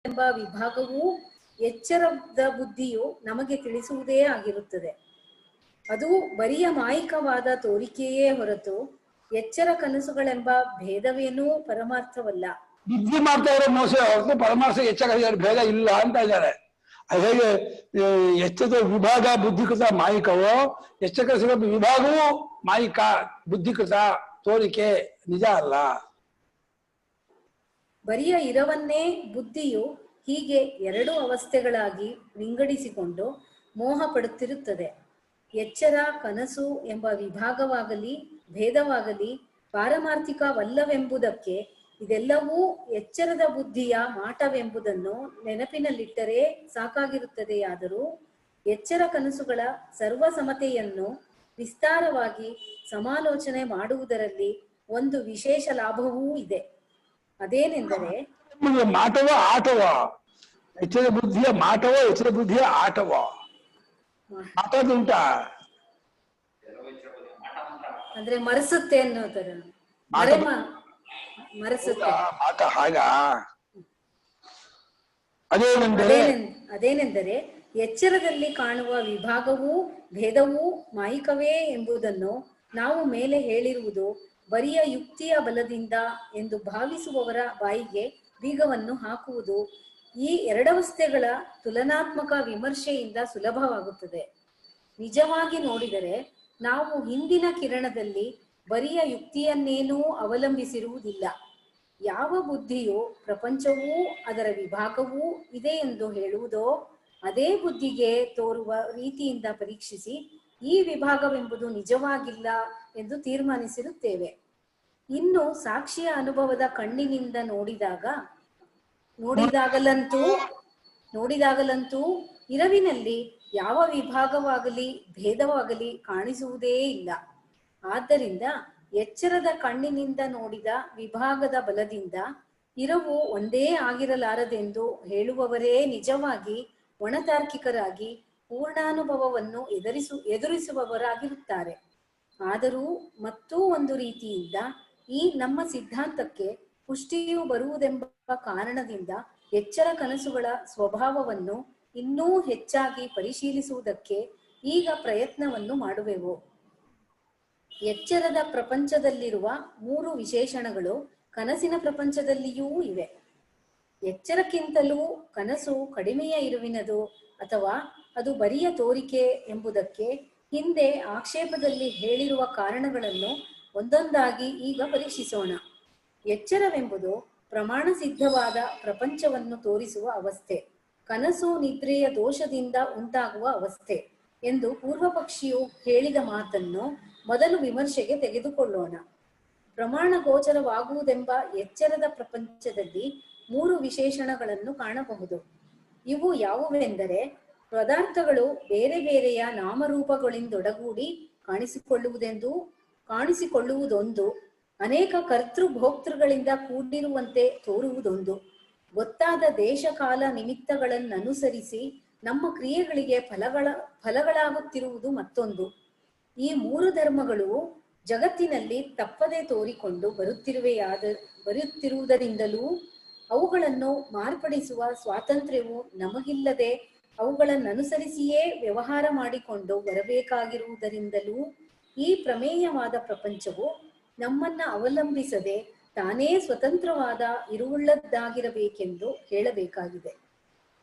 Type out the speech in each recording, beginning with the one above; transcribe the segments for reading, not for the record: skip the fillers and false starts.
ಎಂಬ ವಿಭಾಗವೂ ಎಚ್ಚರದ ಬುದ್ಧಿಯು ನಮಗೆ ತಿಳಿಸುವುದೇ ಆಗಿರುತ್ತದೆ. ಅದು ಬರಿಯ ಮಾಯಿಕವಾದ ತೋರಿಕೆಯೇ ಹೊರತು ಎಚ್ಚರ ಕನಸುಗಳೆಂಬ ಭೇದವೇನೂ ಪರಮಾರ್ಥವಲ್ಲ. ಬುದ್ಧಿ ಮಾಡ್ತಾ ಇರೋ ಮೋಸ ಹೊರತು ಪರಮಾರ್ಥ ಎಚ್ಚರ ಭೇದ ಇಲ್ಲ ಅಂತ ಇದ್ದಾರೆ. ಹೇಗೆ ಎಚ್ಚರದ ವಿಭಾಗ ಬುದ್ಧಿಕೃತ ಮಾಯಿಕವೋ, ಎಚ್ಚರ ವಿಭಾಗವೂ ಮಾಯಿಕ ಬುದ್ಧಿಕೃತ ತೋರಿಕೆ ನಿಜ ಅಲ್ಲ. ಬರಿಯ ಇರವನ್ನೇ ಬುದ್ಧಿಯು ಹೀಗೆ ಎರಡು ಅವಸ್ಥೆಗಳಾಗಿ ವಿಂಗಡಿಸಿಕೊಂಡು ಮೋಹ ಪಡುತ್ತಿರುತ್ತದೆ. ಎಚ್ಚರ ಕನಸು ಎಂಬ ವಿಭಾಗವಾಗಲಿ ಭೇದವಾಗಲಿ ಪಾರಮಾರ್ಥಿಕವಲ್ಲವೆಂಬುದಕ್ಕೆ ಇದೆಲ್ಲವೂ ಎಚ್ಚರದ ಬುದ್ಧಿಯ ಮಾಟವೆಂಬುದನ್ನು ನೆನಪಿನಲ್ಲಿಟ್ಟರೆ ಸಾಕಾಗಿರುತ್ತದೆಯಾದರೂ ಎಚ್ಚರ ಕನಸುಗಳ ಸರ್ವಸಮತೆಯನ್ನು ವಿಸ್ತಾರವಾಗಿ ಸಮಾಲೋಚನೆ ಮಾಡುವುದರಲ್ಲಿ ಒಂದು ವಿಶೇಷ ಲಾಭವೂ ಇದೆ. ಅದೇನೆಂದರೆ ಮಾಟವ ಆಟವ, ಎಚ್ಚರ ಬುದ್ಧಿಯ ಮಾಟವ ಎಚ್ಚರ ಬುದ್ಧಿಯ ಆಟವ ಮಾತಾಡುಂಟ ಅಂದ್ರೆ ಮರೆಸುತ್ತೆ ಅನ್ನೋತರ ಮರೆಸುತ್ತೆ. ಅದೇನೆಂದರೆ ಎಚ್ಚರದಲ್ಲಿ ಕಾಣುವ ವಿಭಾಗವೂ ಭೇದವೂ ಮಾಯಿಕವೇ ಎಂಬುದನ್ನು ನಾವು ಮೇಲೆ ಹೇಳಿರುವುದು ಬರಿಯ ಯುಕ್ತಿಯ ಬಲದಿಂದ ಎಂದು ಭಾವಿಸುವವರ ಬಾಯಿಗೆ ಬೀಗವನ್ನು ಹಾಕುವುದು ಈ ಎರಡವಸ್ಥೆಗಳ ತುಲನಾತ್ಮಕ ವಿಮರ್ಶೆಯಿಂದ ಸುಲಭವಾಗುತ್ತದೆ. ನಿಜವಾಗಿ ನೋಡಿದರೆ ನಾವು ಹಿಂದಿನ ಕಿರಣದಲ್ಲಿ ಬರಿಯ ಯುಕ್ತಿಯನ್ನೇನೂ ಅವಲಂಬಿಸಿರುವುದಿಲ್ಲ. ಯಾವ ಬುದ್ಧಿಯು ಪ್ರಪಂಚವೂ ಅದರ ವಿಭಾಗವೂ ಇದೆ ಎಂದು ಹೇಳುವುದೋ ಅದೇ ಬುದ್ಧಿಗೆ ತೋರುವ ರೀತಿಯಿಂದ ಪರೀಕ್ಷಿಸಿ ಈ ವಿಭಾಗವೆಂಬುದು ನಿಜವಾಗಿಲ್ಲ ಎಂದು ತೀರ್ಮಾನಿಸಿರುತ್ತೇವೆ. ಇನ್ನು ಸಾಕ್ಷಿಯ ಅನುಭವದ ಕಣ್ಣಿನಿಂದ ನೋಡಿದಾಗಲಂತೂ ಇರವಿನಲ್ಲಿ ಯಾವ ವಿಭಾಗವಾಗಲಿ ಭೇದವಾಗಲಿ ಕಾಣಿಸುವುದೇ ಇಲ್ಲ. ಆದ್ದರಿಂದ ಎಚ್ಚರದ ಕಣ್ಣಿನಿಂದ ನೋಡಿದ ವಿಭಾಗದ ಬಲದಿಂದ ಇರವು ಒಂದೇ ಆಗಿರಲಾರದೆಂದು ಹೇಳುವವರೇ ನಿಜವಾಗಿ ಒಣತಾರ್ಕಿಕರಾಗಿ ಪೂರ್ಣಾನುಭವವನ್ನು ಎದುರಿಸುವವರಾಗಿರುತ್ತಾರೆ. ಆದರೂ ಮತ್ತೂ ಒಂದು ರೀತಿಯಿಂದ ಈ ನಮ್ಮ ಸಿದ್ಧಾಂತಕ್ಕೆ ಪುಷ್ಟಿಯು ಬರುವುದೆಂಬ ಕಾರಣದಿಂದ ಎಚ್ಚರ ಕನಸುಗಳ ಸ್ವಭಾವವನ್ನು ಇನ್ನೂ ಹೆಚ್ಚಾಗಿ ಪರಿಶೀಲಿಸುವುದಕ್ಕೆ ಈಗ ಪ್ರಯತ್ನವನ್ನು ಮಾಡುವೆವು. ಎಚ್ಚರದ ಪ್ರಪಂಚದಲ್ಲಿರುವ 3 ವಿಶೇಷಣಗಳು ಕನಸಿನ ಪ್ರಪಂಚದಲ್ಲಿಯೂ ಇವೆ. ಎಚ್ಚರಕ್ಕಿಂತಲೂ ಕನಸು ಕಡಿಮೆಯ ಇರುವಿನದು ಅಥವಾ ಅದು ಬರಿಯ ತೋರಿಕೆ ಎಂಬುದಕ್ಕೆ ಹಿಂದೆ ಆಕ್ಷೇಪದಲ್ಲಿ ಹೇಳಿರುವ ಕಾರಣಗಳನ್ನು ಒಂದೊಂದಾಗಿ ಈಗ ಪರೀಕ್ಷಿಸೋಣ. ಎಚ್ಚರವೆಂಬುದು ಪ್ರಮಾಣ ಸಿದ್ಧವಾದ ಪ್ರಪಂಚವನ್ನು ತೋರಿಸುವ ಅವಸ್ಥೆ, ಕನಸು ನಿದ್ರೆಯ ದೋಷದಿಂದ ಉಂಟಾಗುವ ಅವಸ್ಥೆ ಎಂದು ಪೂರ್ವಪಕ್ಷಿಯು ಹೇಳಿದ ಮಾತನ್ನು ಮೊದಲು ವಿಮರ್ಶೆಗೆ ತೆಗೆದುಕೊಳ್ಳೋಣ. ಪ್ರಮಾಣ ಗೋಚರವಾಗುವುದೆಂಬ ಎಚ್ಚರದ ಪ್ರಪಂಚದಲ್ಲಿ 3 ವಿಶೇಷಣಗಳನ್ನು ಕಾಣಬಹುದು. ಇವು ಯಾವುವೆಂದರೆ ಪದಾರ್ಥಗಳು ಬೇರೆ ಬೇರೆಯ ನಾಮರೂಪಗಳಿಂದೊಡಗೂಡಿ ಕಾಣಿಸಿಕೊಳ್ಳುವುದೊಂದು, ಅನೇಕ ಕರ್ತೃಭೋಕ್ತೃಗಳಿಂದ ಕೂಡಿರುವಂತೆ ತೋರುವುದೊಂದು, ಗೊತ್ತಾದ ದೇಶ ಕಾಲ ನಿಮಿತ್ತಗಳನ್ನನುಸರಿಸಿ ನಮ್ಮ ಕ್ರಿಯೆಗಳಿಗೆ ಫಲಗಳಾಗುತ್ತಿರುವುದು ಮತ್ತೊಂದು. ಈ 3 ಧರ್ಮಗಳು ಜಗತ್ತಿನಲ್ಲಿ ತಪ್ಪದೆ ತೋರಿಕೊಂಡು ಬರುತ್ತಿರುವುದರಿಂದಲೂ ಅವುಗಳನ್ನು ಮಾರ್ಪಡಿಸುವ ಸ್ವಾತಂತ್ರ್ಯವು ನಮಗಿಲ್ಲದೆ ಅವುಗಳನ್ನನುಸರಿಸಿಯೇ ವ್ಯವಹಾರ ಮಾಡಿಕೊಂಡು ಬರಬೇಕಾಗಿರುವುದರಿಂದಲೂ ಈ ಪ್ರಮೇಯವಾದ ಪ್ರಪಂಚವು ನಮ್ಮನ್ನ ಅವಲಂಬಿಸದೆ ತಾನೇ ಸ್ವತಂತ್ರವಾದ ಇರುವುಳ್ಳದ್ದಾಗಿರಬೇಕೆಂದು ಹೇಳಬೇಕಾಗಿದೆ.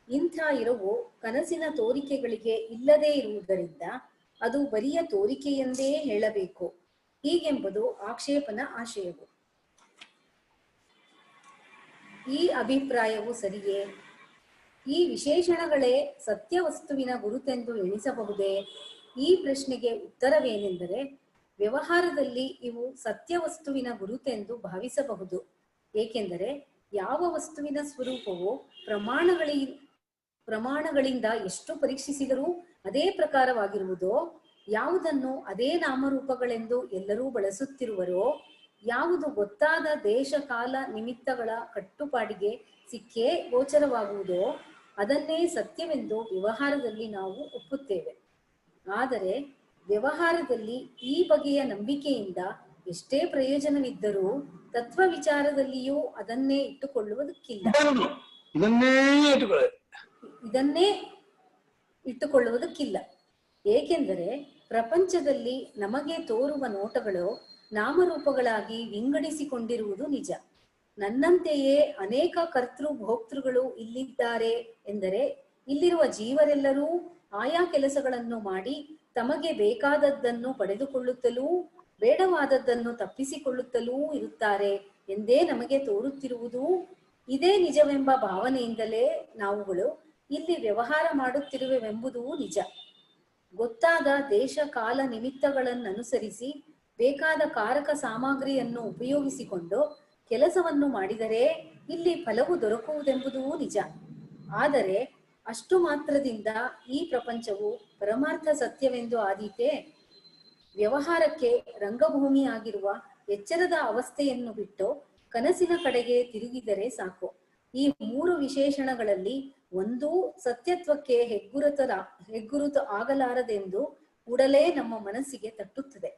ಇಂಥ ಇರವು ಕನಸಿನ ತೋರಿಕೆಗಳಿಗೆ ಇಲ್ಲದೇ ಇರುವುದರಿಂದ ಅದು ಬರಿಯ ತೋರಿಕೆಯೆಂದೇ ಹೇಳಬೇಕು. ಹೀಗೆಂಬುದು ಆಕ್ಷೇಪನ ಆಶಯವು. ಈ ಅಭಿಪ್ರಾಯವು ಸರಿಯೇ? ಈ ವಿಶೇಷಣಗಳೇ ಸತ್ಯವಸ್ತುವಿನ ಗುರುತೆಂದು ಎಣಿಸಬಹುದೇ? ಈ ಪ್ರಶ್ನೆಗೆ ಉತ್ತರವೇನೆಂದರೆ ವ್ಯವಹಾರದಲ್ಲಿ ಇವು ಸತ್ಯವಸ್ತುವಿನ ಗುರುತೆಂದು ಭಾವಿಸಬಹುದು. ಏಕೆಂದರೆ ಯಾವ ವಸ್ತುವಿನ ಸ್ವರೂಪವು ಪ್ರಮಾಣಗಳಿಂದ ಎಷ್ಟು ಪರೀಕ್ಷಿಸಿದರೂ ಅದೇ ಪ್ರಕಾರವಾಗಿರುವುದೋ, ಯಾವುದನ್ನು ಅದೇ ನಾಮರೂಪಗಳೆಂದು ಎಲ್ಲರೂ ಬಳಸುತ್ತಿರುವರೋ, ಯಾವುದು ಗೊತ್ತಾದ ದೇಶ ಕಾಲ ನಿಮಿತ್ತಗಳ ಕಟ್ಟುಪಾಡಿಗೆ ಸಿಕ್ಕೇ ಗೋಚರವಾಗುವುದೋ ಅದನ್ನೇ ಸತ್ಯವೆಂದು ವ್ಯವಹಾರದಲ್ಲಿ ನಾವು ಒಪ್ಪುತ್ತೇವೆ. ಆದರೆ ವ್ಯವಹಾರದಲ್ಲಿ ಈ ಬಗೆಯ ನಂಬಿಕೆಯಿಂದ ಎಷ್ಟೇ ಪ್ರಯೋಜನವಿದ್ದರೂ ತತ್ವ ವಿಚಾರದಲ್ಲಿಯೂ ಅದನ್ನೇ ಇಟ್ಟುಕೊಳ್ಳುವುದಕ್ಕಿಲ್ಲ. ಇದನ್ನೇ ಇಟ್ಟುಕೊಳ್ಳಿ. ಇದನ್ನೇ ಇಟ್ಟುಕೊಳ್ಳುವುದಕ್ಕಿಲ್ಲ. ಏಕೆಂದರೆ ಪ್ರಪಂಚದಲ್ಲಿ ನಮಗೆ ತೋರುವ ನೋಟಗಳು ನಾಮರೂಪಗಳಾಗಿ ವಿಂಗಡಿಸಿಕೊಂಡಿರುವುದು ನಿಜ. ನನ್ನಂತೆಯೇ ಅನೇಕ ಕರ್ತೃ ಭೋಕ್ತೃಗಳು ಇಲ್ಲಿದ್ದಾರೆ ಎಂದರೆ ಇಲ್ಲಿರುವ ಜೀವರೆಲ್ಲರೂ ಆಯಾ ಕೆಲಸಗಳನ್ನು ಮಾಡಿ ತಮಗೆ ಬೇಕಾದದ್ದನ್ನು ಪಡೆದುಕೊಳ್ಳುತ್ತಲೂ ಬೇಡವಾದದ್ದನ್ನು ತಪ್ಪಿಸಿಕೊಳ್ಳುತ್ತಲೂ ಇರುತ್ತಾರೆ ಎಂದೇ ನಮಗೆ ತೋರುತ್ತಿರುವುದು ಇದೇ ನಿಜವೆಂಬ ಭಾವನೆಯಿಂದಲೇ ನಾವುಗಳು ಇಲ್ಲಿ ವ್ಯವಹಾರ ಮಾಡುತ್ತಿರುವೆವೆಂಬುದೂ ನಿಜ. ಗೊತ್ತಾದ ದೇಶ ಕಾಲ ನಿಮಿತ್ತಗಳನ್ನನುಸರಿಸಿ ಬೇಕಾದ ಕಾರಕ ಸಾಮಗ್ರಿಯನ್ನು ಉಪಯೋಗಿಸಿಕೊಂಡು ಕೆಲಸವನ್ನು ಮಾಡಿದರೆ ಇಲ್ಲಿ ಫಲವು ದೊರಕುವುದೆಂಬುದೂ ನಿಜ. ಆದರೆ ಅಷ್ಟು ಮಾತ್ರದಿಂದ ಈ ಪ್ರಪಂಚವು ಪರಮಾರ್ಥ ಸತ್ಯವೆಂದು ಆದೀತೆ? ವ್ಯವಹಾರಕ್ಕೆ ರಂಗಭೂಮಿಯಾಗಿರುವ ಎಚ್ಚರದ ಅವಸ್ಥೆಯನ್ನು ಬಿಟ್ಟು ಕನಸಿನ ಕಡೆಗೆ ತಿರುಗಿದರೆ ಸಾಕು. ಈ ಮೂರು ವಿಶೇಷಣಗಳಲ್ಲಿ ಒಂದೂ ಸತ್ಯತ್ವಕ್ಕೆ ಹೆಗ್ಗುರುತು ಆಗಲಾರದೆಂದು ಕೂಡಲೇ ನಮ್ಮ ಮನಸ್ಸಿಗೆ ತಟ್ಟುತ್ತದೆ.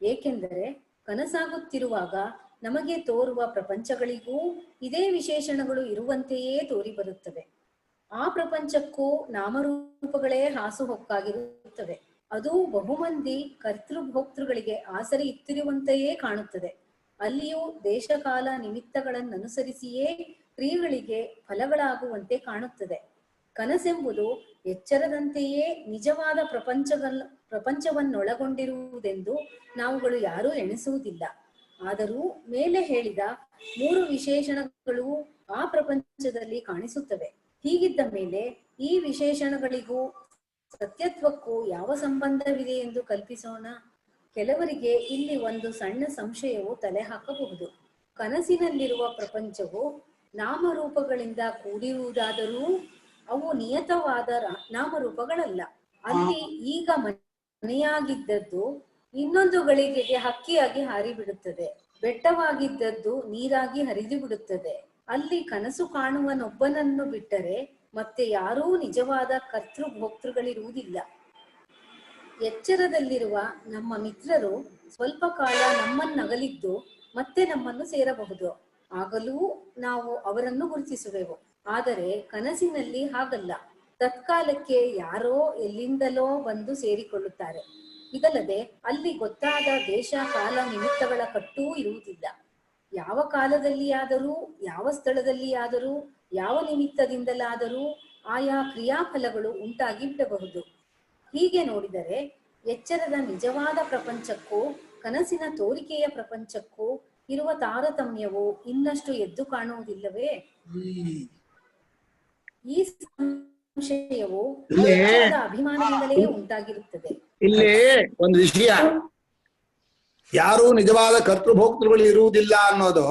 ಏಕೆಂದರೆ ಕನಸಾಗುತ್ತಿರುವಾಗ ನಮಗೆ ತೋರುವ ಪ್ರಪಂಚಗಳಿಗೂ ಇದೇ ವಿಶೇಷಣಗಳು ಇರುವಂತೆಯೇ ತೋರಿಬರುತ್ತವೆ. ಆ ಪ್ರಪಂಚಕ್ಕೂ ನಾಮರೂಪಗಳೇ ಹಾಸುಹೊಕ್ಕಾಗಿರುತ್ತವೆ. ಅದು ಬಹುಮಂದಿ ಕರ್ತೃಭೋಕ್ತೃಗಳಿಗೆ ಆಸರೆ ಇತ್ತಿರುವಂತೆಯೇ ಕಾಣುತ್ತದೆ. ಅಲ್ಲಿಯೂ ದೇಶಕಾಲ ನಿಮಿತ್ತಗಳನ್ನನುಸರಿಸಿಯೇ ಕ್ರಿಯೆಗಳಿಗೆ ಫಲಗಳಾಗುವಂತೆ ಕಾಣುತ್ತದೆ. ಕನಸೆಂಬುದು ಎಚ್ಚರದಂತೆಯೇ ನಿಜವಾದ ಪ್ರಪಂಚವನ್ನೊಳಗೊಂಡಿರುವುದೆಂದು ನಾವುಗಳು ಯಾರೂ ಎಣಿಸುವುದಿಲ್ಲ. ಆದರೂ ಮೇಲೆ ಹೇಳಿದ ಮೂರು ವಿಶೇಷಣಗಳು ಆ ಪ್ರಪಂಚದಲ್ಲಿ ಕಾಣಿಸುತ್ತವೆ. ಹೀಗಿದ್ದ ಮೇಲೆ ಈ ವಿಶೇಷಣಗಳಿಗೂ ಸತ್ಯತ್ವಕ್ಕೂ ಯಾವ ಸಂಬಂಧವಿದೆ ಎಂದು ಕಲ್ಪಿಸೋಣ. ಕೆಲವರಿಗೆ ಇಲ್ಲಿ ಒಂದು ಸಣ್ಣ ಸಂಶಯವು ತಲೆ ಹಾಕಬಹುದು. ಕನಸಿನಲ್ಲಿರುವ ಪ್ರಪಂಚವು ನಾಮರೂಪಗಳಿಂದ ಕೂಡಿರುವುದಾದರೂ ಅವು ನಿಯತವಾದ ನಾಮರೂಪಗಳಲ್ಲ. ಅಲ್ಲಿ ಈಗ ಮನೆಯಾಗಿದ್ದದ್ದು ಇನ್ನೊಂದು ಗಳಿಗೆಗೆ ಹಕ್ಕಿಯಾಗಿ ಹಾರಿಬಿಡುತ್ತದೆ. ಬೆಟ್ಟವಾಗಿದ್ದದ್ದು ನೀರಾಗಿ ಹರಿದು ಬಿಡುತ್ತದೆ. ಅಲ್ಲಿ ಕನಸು ಕಾಣುವನೊಬ್ಬನನ್ನು ಬಿಟ್ಟರೆ ಮತ್ತೆ ಯಾರೂ ನಿಜವಾದ ಕರ್ತೃಭೋಕ್ತೃಗಳಿರುವುದಿಲ್ಲ. ಎಚ್ಚರದಲ್ಲಿರುವ ನಮ್ಮ ಮಿತ್ರರು ಸ್ವಲ್ಪ ಕಾಲ ನಮ್ಮನ್ನಗಲಿದ್ದು ಮತ್ತೆ ನಮ್ಮನ್ನು ಸೇರಬಹುದು. ಆಗಲೂ ನಾವು ಅವರನ್ನು ಗುರುತಿಸುವೆವು. ಆದರೆ ಕನಸಿನಲ್ಲಿ ಹಾಗಲ್ಲ. ತತ್ಕಾಲಕ್ಕೆ ಯಾರೋ ಎಲ್ಲಿಂದಲೋ ಬಂದು ಸೇರಿಕೊಳ್ಳುತ್ತಾರೆ. ಇದಲ್ಲದೆ ಅಲ್ಲಿ ಗೊತ್ತಾದ ದೇಶ ಕಾಲ ನಿಮಿತ್ತಗಳ ಕಟ್ಟೂ ಇರುವುದಿಲ್ಲ. ಯಾವ ಕಾಲದಲ್ಲಿಯಾದರೂ ಯಾವ ಸ್ಥಳದಲ್ಲಿಯಾದರೂ ಯಾವ ನಿಮಿತ್ತದಿಂದಲಾದರೂ ಆಯಾ ಕ್ರಿಯಾಫಲಗಳು ಉಂಟಾಗಿ ಬಿಡಬಹುದು. ಹೀಗೆ ನೋಡಿದರೆ ಎಚ್ಚರದ ನಿಜವಾದ ಪ್ರಪಂಚಕ್ಕೂ ಕನಸಿನ ತೋರಿಕೆಯ ಪ್ರಪಂಚಕ್ಕೂ ಇರುವ ತಾರತಮ್ಯವು ಇನ್ನಷ್ಟು ಎದ್ದು ಕಾಣುವುದಿಲ್ಲವೇ? ಈ ಸಂಶಯವು ಅಭಿಮಾನದಿಂದಲೇ ಉಂಟಾಗಿರುತ್ತದೆ. ಇಲ್ಲಿ ಒಂದು ವಿಷಯ, ಯಾರು ನಿಜವಾದ ಕರ್ತೃಭೋಕ್ತೃಗಳು ಇರುವುದಿಲ್ಲ ಅನ್ನೋದು